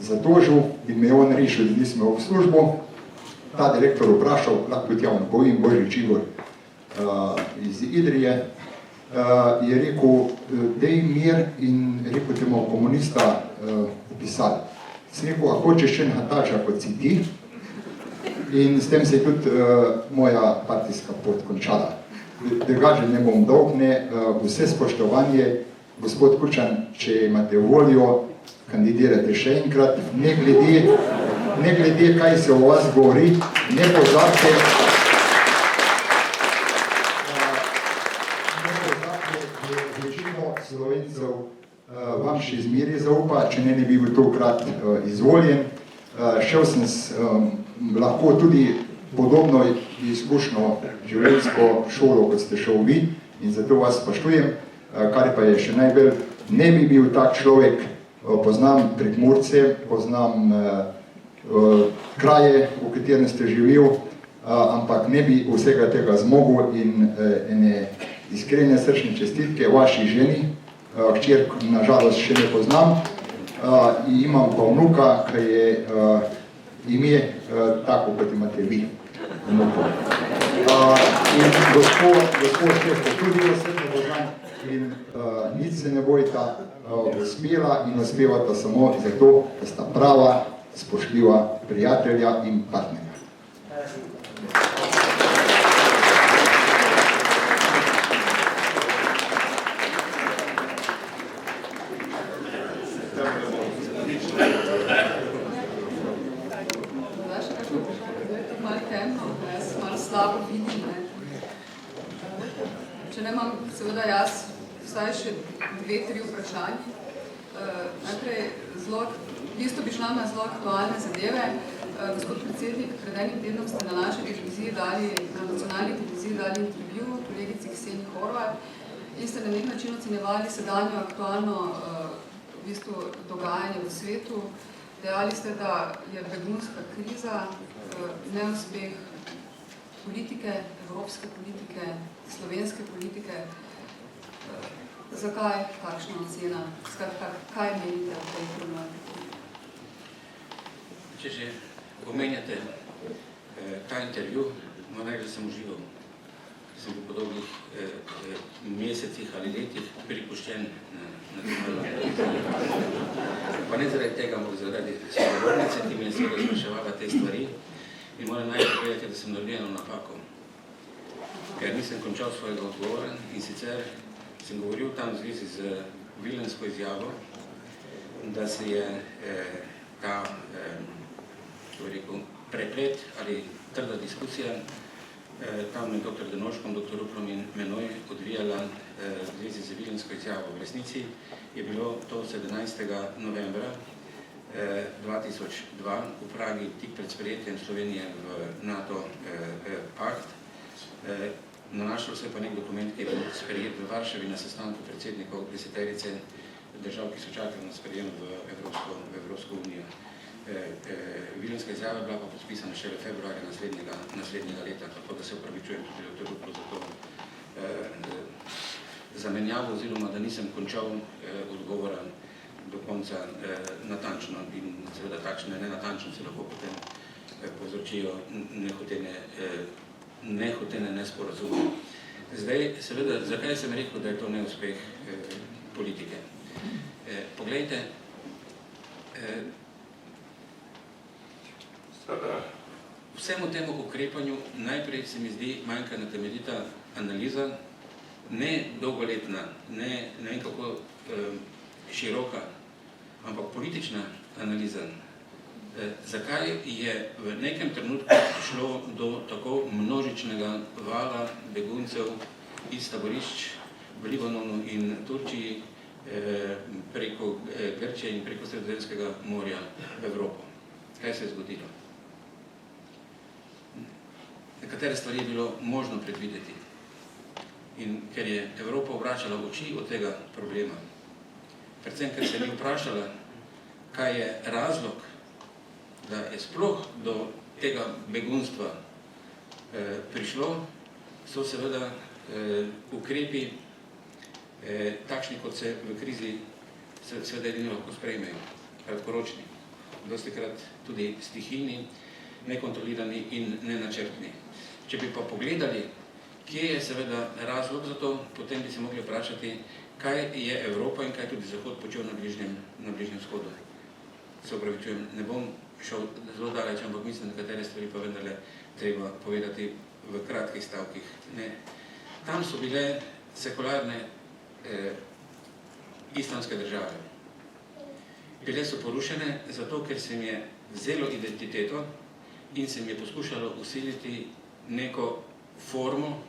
zatožil in me je on rešil, da nisem imel v službo. Ta direktor vprašal, lahko tudi javno povem, Božič Igor iz Idrije, je rekel, dej mir in rekel, te imamo komunista opisali. Sem rekel, a hočeš še nahatača, kot si ti? In s tem se je tudi moja partijska pot končala. Drugače ne bom dolg, vse spoštovanje, gospod Kučan, če imate voljo, kandidirate še enkrat, ne glede, kaj se o vas govori, ne pozabite, Slovencev vam še zmeri zaupa, če ne bi bil tokrat izvoljen. Šel sem lahko tudi podobno izkušnjo življenjsko šolo, kot ste šel vi, in zato vas spoštujem, kar pa je še najbolj, ne bi bil tak človek, poznam Prekmurce, poznam kraje, v katerem ste živel, ampak ne bi vsega tega zmogel in ene iskrene srčne čestitke vaši ženi, hčer nažalost še ne poznam, imam pa vnuka, ki je ime tako, kot imate vi. In gospod Štefko tudi osebno poznam in nič se ne bojta, uspela in uspevata samo zato, da sta prava, spoštljiva prijatelja in partnerja. Če ne imam seveda jaz vsaj še 2-3 vprašanji. Najprej, v bistvu bi šla na zelo aktualne zadeve. Gospod predsednik, pred enim tednom ste na naši televiziji dali, na nacionalni televiziji dali intervju kolegici Kseniji Horvat in ste na nek način ocenjevali sedanjo aktualno v bistvu dogajanje v svetu. Dejali ste, da je begunska kriza neuspeh politike, evropske politike, slovenske politike. Zakaj takšna ocena? Kaj menite o tej problematiki? Če že omenjate ta intervju, moram reči, da sem užival. Sem v podobnih mesecih ali letih pripuščen na pa ne zaradi tega, ampak zaradi sogovornice, ki mi je seveda spraševala te stvari in moram najprej povedati, da sem naredil napako. Ker nisem končal svojega odgovora in sicer sem govoril tam v zvezi z Vilensko izjavo, da se je ta preplet ali trda diskusija tam med dr. Denoškom, dr. Ruplom in menoj odvijala v zvezi z Vilensko izjavo. V resnici je bilo to 17. novembra 2002 v Pragi tik pred sprejetjem Slovenije v NATO pakt. Nanašal se pa nek dokument, ki je bil sprejet v Varšavi na sestanku predsednikov 10-terice držav, ki so čakali na sprejem v Evropsko unijo. Vilenska izjava je bila pa podpisana šele februarja naslednjega leta, tako da se upravičujem tudi dr. Ruplu za to zamenjavo, oziroma da nisem končal odgovora do konca natančno in seveda takšne nenatančno se lahko potem povzročijo nehotene nesporazume. Zdaj, seveda, zakaj sem rekel, da je to neuspeh politike? Poglejte, vsemu temu ukrepanju najprej se mi zdi manjka na temeljita analiza, ne dolgoletna, ne vem kako široka, ampak politična analiza. Zakaj je v nekem trenutku šlo do tako množičnega vala beguncev iz taborišč v Libanonu in Turčiji preko Grčije in preko Sredozemskega morja v Evropo? Kaj se je zgodilo? Nekatere stvari je bilo možno predvideti. In ker je Evropa obračala oči od tega problema, predvsem ker se ni vprašala, kaj je razlog, da je sploh do tega begunstva prišlo, so seveda ukrepi takšni, kot se v krizi seveda edino lahko sprejmejo, kratkoročni, dostikrat tudi stihijni, nekontrolirani in nenačrtni. Če bi pa pogledali, kje je seveda razlog za to, potem bi se mogli vprašati, kaj je Evropa in kaj tudi Zahod počel na Bližnjem vzhodu. Se opravičujem, ne bom šel zelo daleč, ampak mislim, nekatere stvari pa vendarle treba povedati v kratkih stavkih. Tam so bile sekularne islamske države. Bile so porušene zato, ker se jim je vzelo identiteto in se jim je poskušalo usiliti neko formo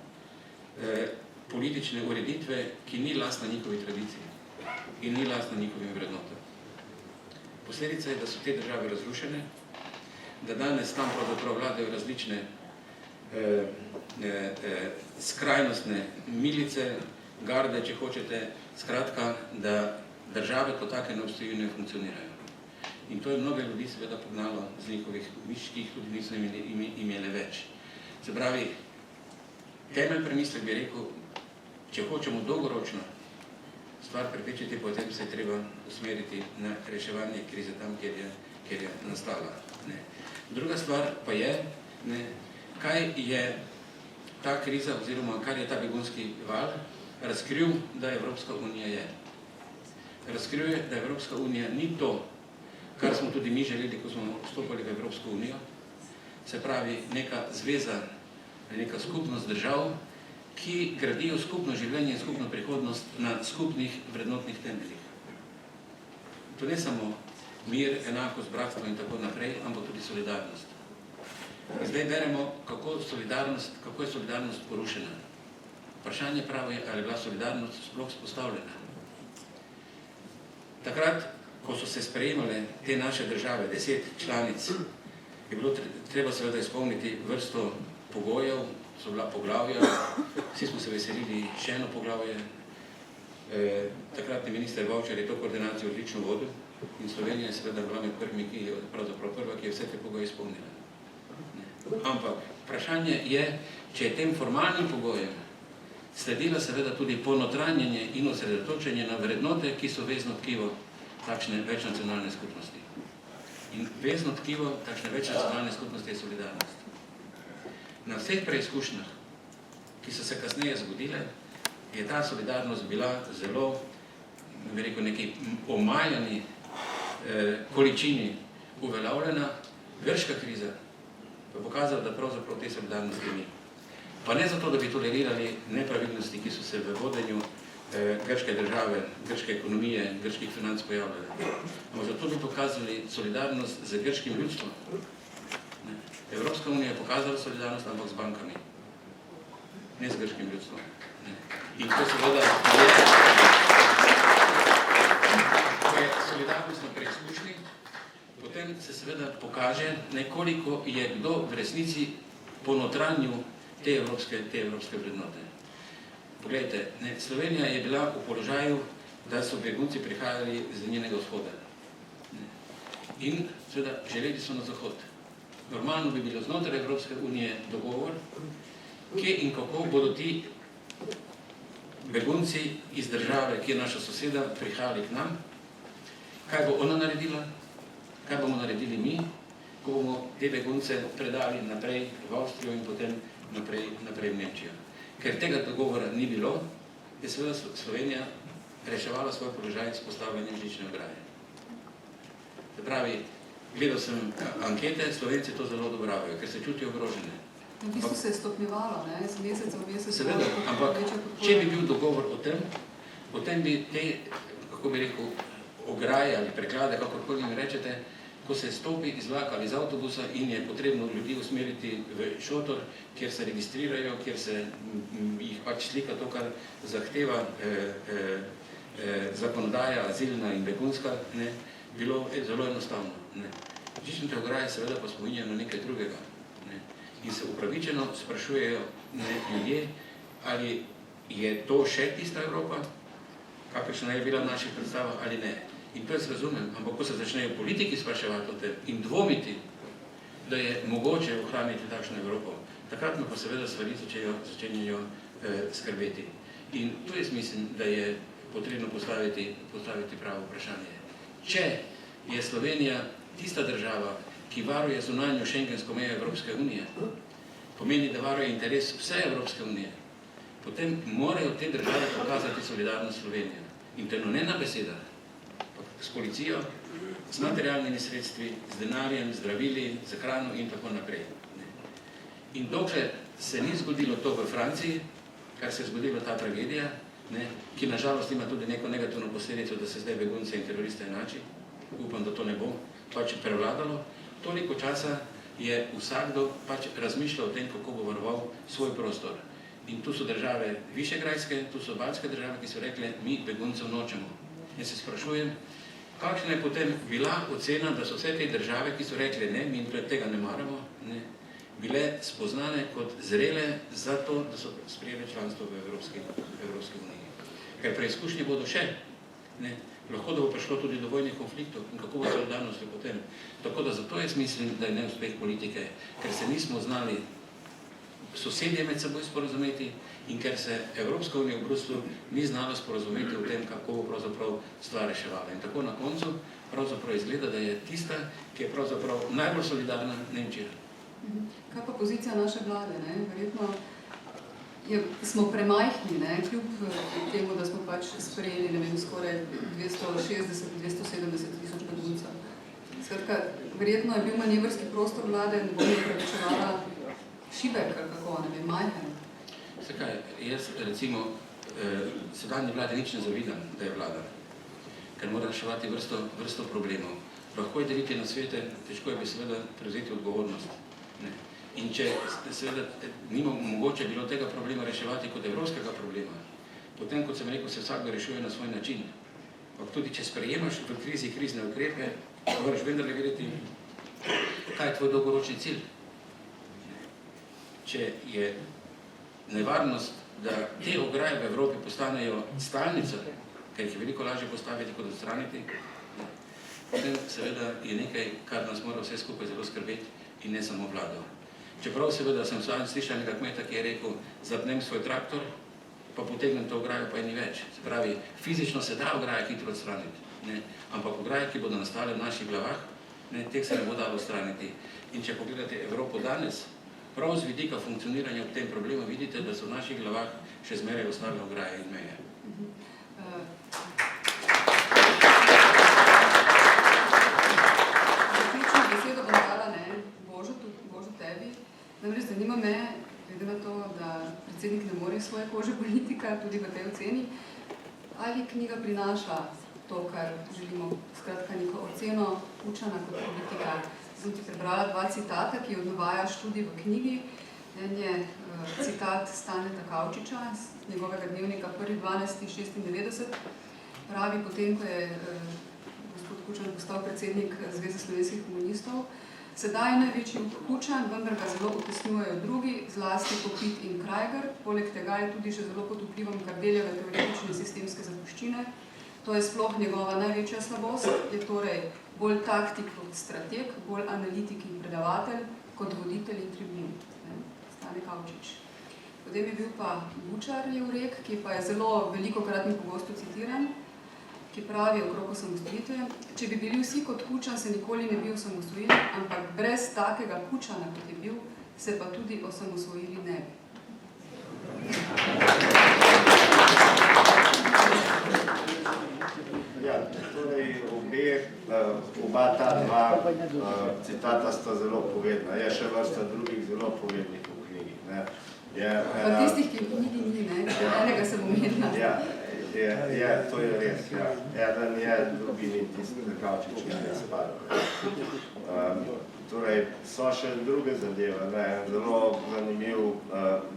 politične ureditve, ki ni lastna njihovi tradiciji in ni lastna njihovim vrednotam. Posledica je, da so te države razrušene, da danes tam pravzaprav vladajo različne skrajnostne milice, garde, če hočete, skratka, da države kot take ne obstojijo in ne funkcionirajo. In to je mnoge ljudi seveda pognalo z njihovih mišk, ki jih tudi niso imeli več. Se pravi, temelj premislek bi rekel, če hočemo dolgoročno stvar preprečiti, potem se je treba usmeriti na reševanje krize tam, kjer je nastala. Druga stvar pa je, kaj je ta kriza oziroma kar je ta begunski val razkril, da Evropska unija je. Razkril je, da Evropska unija ni to, kar smo tudi mi želeli, ko smo vstopili v Evropsko unijo, se pravi neka zveza, neka skupnost držav, ki gradijo skupno življenje in skupno prihodnost na skupnih vrednotnih temeljih. To ne samo mir, enakost, bratstvo in tako naprej, ampak tudi solidarnost. In zdaj beremo, kako je solidarnost porušena. Vprašanje pravo je, ali je bila solidarnost sploh vzpostavljena. Takrat, ko so se sprejemale te naše države, 10 članic, je bilo treba seveda izpolniti vrsto pogojev, so bila poglavja, vsi smo se veselili še eno poglavje. Takratni minister Bavčar je to koordinacijo odlično vodil in Slovenija je seveda bila med prvimi, ki je pravzaprav prva, ki je vse te pogoje izpolnila. Ampak vprašanje je, če je tem formalnim pogojem sledila seveda tudi ponotranjenje in osredotočenje na vrednote, ki so vezno tkivo takšne večnacionalne skupnosti. In vezno tkivo takšne večnacionalne skupnosti je solidarnost. Na vseh preizkušnjah, ki so se kasneje zgodile, je ta solidarnost bila zelo, bi rekel, neki omajani količini uveljavljena. Grška kriza pa je pokazala, da pravzaprav te solidarnosti ni. Pa ne zato, da bi tolerirali nepravilnosti, ki so se v vodenju grške države, grške ekonomije, grških financ pojavljale. Ampak zato bi pokazali solidarnost z grškim ljudstvom. Evropska unija je pokazala solidarnost, ampak z bankami, ne z grškim ljudstvom. In to seveda je solidarnost na preizkušnji, potem se seveda pokaže, koliko je kdo v resnici po notranju te evropske vrednote. Poglejte, Slovenija je bila v položaju, da so begunci prihajali z njenega vzhoda. In seveda želeli so na zahod. Normalno bi bilo znotraj Evropske unije dogovor, kje in kako bodo ti begunci iz države, ki je naša soseda, prihajali k nam, kaj bo ona naredila, kaj bomo naredili mi, ko bomo te begunce predali naprej v Avstrijo in potem naprej v Nemčijo. Ker tega dogovora ni bilo, je seveda Slovenija reševala svoj položaj s postavljanjem žične ograje. Se pravi, gledal sem ankete, Slovenci to zelo odobravajo, ker se čutijo ogrožene. V bistvu se je stopnjevalo, z meseca v mesec. Seveda, ampak če bi bil dogovor o tem, potem bi te, kako bi rekel, ograje ali preklade, kakorkoli mi rečete, ko se stopi iz vlaka ali iz avtobusa in je potrebno ljudi usmeriti v šotor, kjer se registrirajo, kjer se jih pač slika to, kar zahteva zakonodaja, azilna in begunska, bilo zelo enostavno. Žične ograje seveda pa spominjajo na nekaj drugega. In se upravičeno sprašujejo ljudje, ali je to še tista Evropa, kakršna je bila v naših predstavah ali ne. In to jaz razumem, ampak ko se začnejo politiki spraševati o tem in dvomiti, da je mogoče ohraniti takšno Evropo, takrat me pa seveda stvari začenjajo skrbeti. In tu jaz mislim, da je potrebno postaviti pravo vprašanje. Če je Slovenija tista država, ki varuje zunanjo šengensko mejo Evropske unije, pomeni, da varuje interes vse Evropske unije, potem morajo te države pokazati solidarnost Slovenije. In to ne na besedah, s policijo, z materialnimi sredstvi, z denarjem, zdravili, z hrano in tako naprej. In dokler se ni zgodilo to v Franciji, kar se je zgodila ta tragedija, ki nažalost ima tudi neko negativno posledico, da se zdaj begunce in teroriste enači, upam, da to ne bo pač prevladalo, toliko časa je vsakdo pač razmišljal o tem, kako bo varoval svoj prostor. In tu so države višegrajske, tu so baltske države, ki so rekle, mi beguncev nočemo. Jaz se sprašujem, kakšna je potem bila ocena, da so vse te države, ki so rekle ne, mi tega ne maramo, bile spoznane kot zrele za to, da so sprejeli članstvo v Evropski uniji. Ker preizkušnje bodo še, lahko da bo prišlo tudi do vojnih konfliktov in kako bo solidarnost potem. Tako da zato jaz mislim, da je neuspeh politike, ker se nismo znali sosedje med seboj sporazumeti in ker se Evropska unija v Bruslju ni znala sporazumeti o tem, kako bo pravzaprav stvar reševala. In tako na koncu pravzaprav izgleda, da je tista, ki je pravzaprav najbolj solidarna, Nemčija. Kaj pa pozicija naše vlade? Verjetno smo premajhni, kljub temu, da smo pač sprejeli, skoraj 260-270 tisoč beguncev. Skratka, verjetno je bil manevrski prostor vlade, ne bom upravičevala šibek, kako, majhen. Zakaj? Jaz recimo sedanji vlade nič ne zavidam, da je vlada, ker mora reševati vrsto problemov. Lahko je deliti na svete, težko je bi seveda prevzeti odgovornost. In če seveda ni mogoče bilo tega problema reševati kot evropskega problema, potem, kot sem rekel, se vsakdo rešuje na svoj način. Ampak tudi, če sprejemaš v krizi krizne ukrepe, moraš vendarle vedeti, kaj je tvoj dolgoročni cilj. Če je nevarnost, da te ograje v Evropi postanejo stalnica, ker jih je veliko lažje postaviti kot odstraniti, potem seveda je nekaj, kar nas mora vse skupaj zelo skrbeti in ne samo vlado. Čeprav seveda sem sam slišal enega kmeta, ki je rekel, zapnem svoj traktor, pa potegnem to ograjo, pa je ni več. Se pravi, fizično se da ograje hitro odstraniti, ne? Ampak ograje, ki bodo nastale v naših glavah, ne, teh se ne bo dalo odstraniti. In če pogledate Evropo danes, prav z vidika funkcioniranja v tem problemu, vidite, da so v naših glavah še zmeraj ostale ograje in meje. Zaključno besedo bom dala Božu tebi. Namreč zanima me, glede na to, da predsednik ne more svoje kože politika, tudi v tej oceni, ali knjiga prinaša to, kar želimo, skratka neko oceno Kučana kot politika. Sem ti prebrala dva citata, ki jo navajaš tudi v knjigi. En je citat Staneta Kavčiča z njegovega dnevnika 1.12.96. Pravi potem, ko je gospod Kučan postal predsednik Zveze slovenskih komunistov, sedaj je največji Kučan, vendar ga zelo utesnjujejo drugi, zlasti Kopit in Krajger. Poleg tega je tudi še zelo pod vplivom Kardeljeve teoretične sistemske zapuščine. To je sploh njegova največja slabost, je torej bolj taktik kot strateg, bolj analitik in predavatelj, kot voditelj in tribun. Stane Kavčič. Potem je bil pa Bučar Jevrek, ki pa je zelo velikokrat in pogosto citiran, ki pravi okrog osamosvojitve, če bi bili vsi kot Kučan, se nikoli ne bi osamosvojili, ampak brez takega Kučana, kot je bil, se pa tudi osamosvojili ne bi. Ja, torej oba ta dva citata sta zelo povedna. Je še vrsta drugih zelo povednih v knjigi. Pa tistih, ki v knjigi ni, enega se bom jedla. Ja, to je res, ja. Eden je, drugi ni tisti Kavčič, ki je spadal. Torej, so še druge zadeve, zelo zanimiv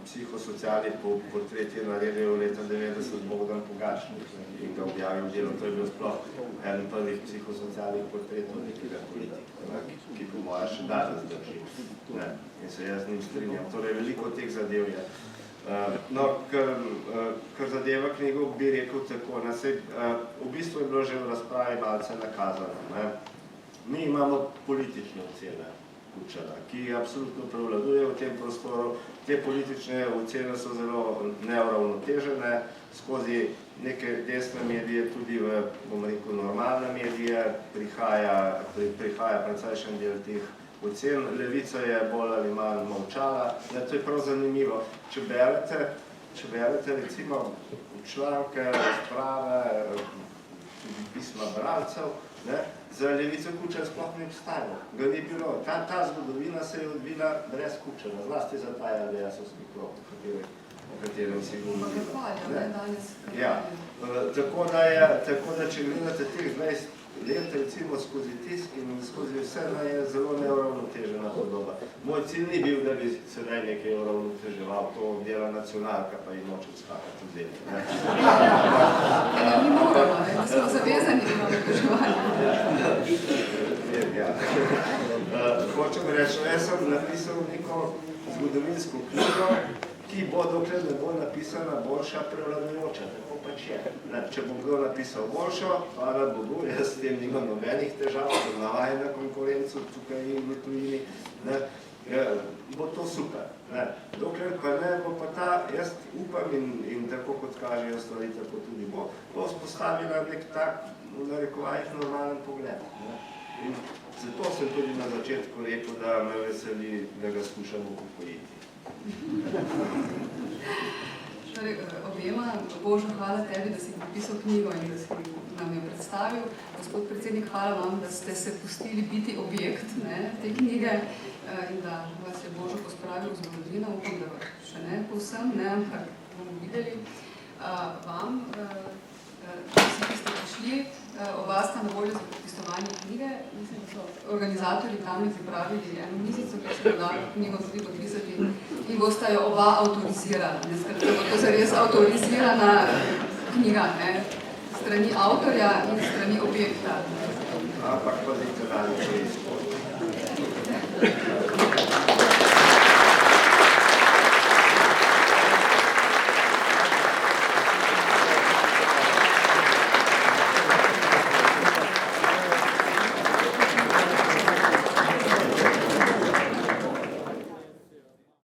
psihosocialni portret je naredil leta 90 Bogdan Pogačnik in ga objavil delo. To je bil sploh eden prvih psihosocialnih portretov nekega politika, ki po moja še danes drži. In se jaz z njim strinjam. Torej, veliko teh zadev je. No, kar zadeva knjigo, bi rekel tako. V bistvu je bilo že v razpravi malce nakazano. Mi imamo politične ocene Kučana, ki absolutno prevladuje v tem prostoru. Te politične ocene so zelo neuravnotežene, skozi neke desne medije, tudi v, bom rekel, normalne medije, prihaja precejšen del teh ocen. Levica je bolj ali manj molčala. To je prav zanimivo. Če berete recimo članke, razprave, pisma bralcev, za Levico Kučan sploh ne obstajalo. Ga ni bilo. Ta zgodovina se je odvila brez Kučana, zlasti za ta LDS-ovski krog, o katerem si govorila. Tako da, če gledate teh 20 let, recimo skozi tisk in skozi vse, je zelo neuravnotežena podoba. Moj cilj ni bil, da bi sedaj nekaj uravnoteževal, to dela nacionalka, pa jim noče skakati vzeti. Mi moramo, da smo zavezani do uravnoteževanja. Hočem reči, jaz sem napisal neko zgodovinsko knjigo, ki bo, dokler ne bo napisana, boljša prevladujoča. Tako pač je. Če bo kdo napisal boljšo, hvala Bogu, jaz s tem nimam nobenih težav, sem navajen na konkurencu tukaj in v tujini, bo to super. Dokler pa ne, bo pa ta, jaz upam in tako kot kažejo stvari, tako tudi bo vzpostavila nek tak, v narekovajih, normalen pogled. In zato sem tudi na začetku rekel, da me veseli, da ga skušam upokojiti. Torej, objema, Božo, hvala tebi, da si napisal knjigo in da si nam jo predstavil. Gospod predsednik, hvala vam, da ste se pustili biti objekt te knjige in da vas je Božo pospravil v zgodovino. Upam, da še ne povsem, ampak bomo videli. Vam, vsi, ki ste prišli, oba sta na voljo za podpisovanje knjige. Mislim, da so organizatorji tam pripravili eno mizico, ki se bo dalo knjigo tudi podpisati in bosta jo oba avtorizirala. Skratka, bo to zares avtorizirana knjiga, strani avtorja in strani objekta. Ampak pa diktorali, če je izpod.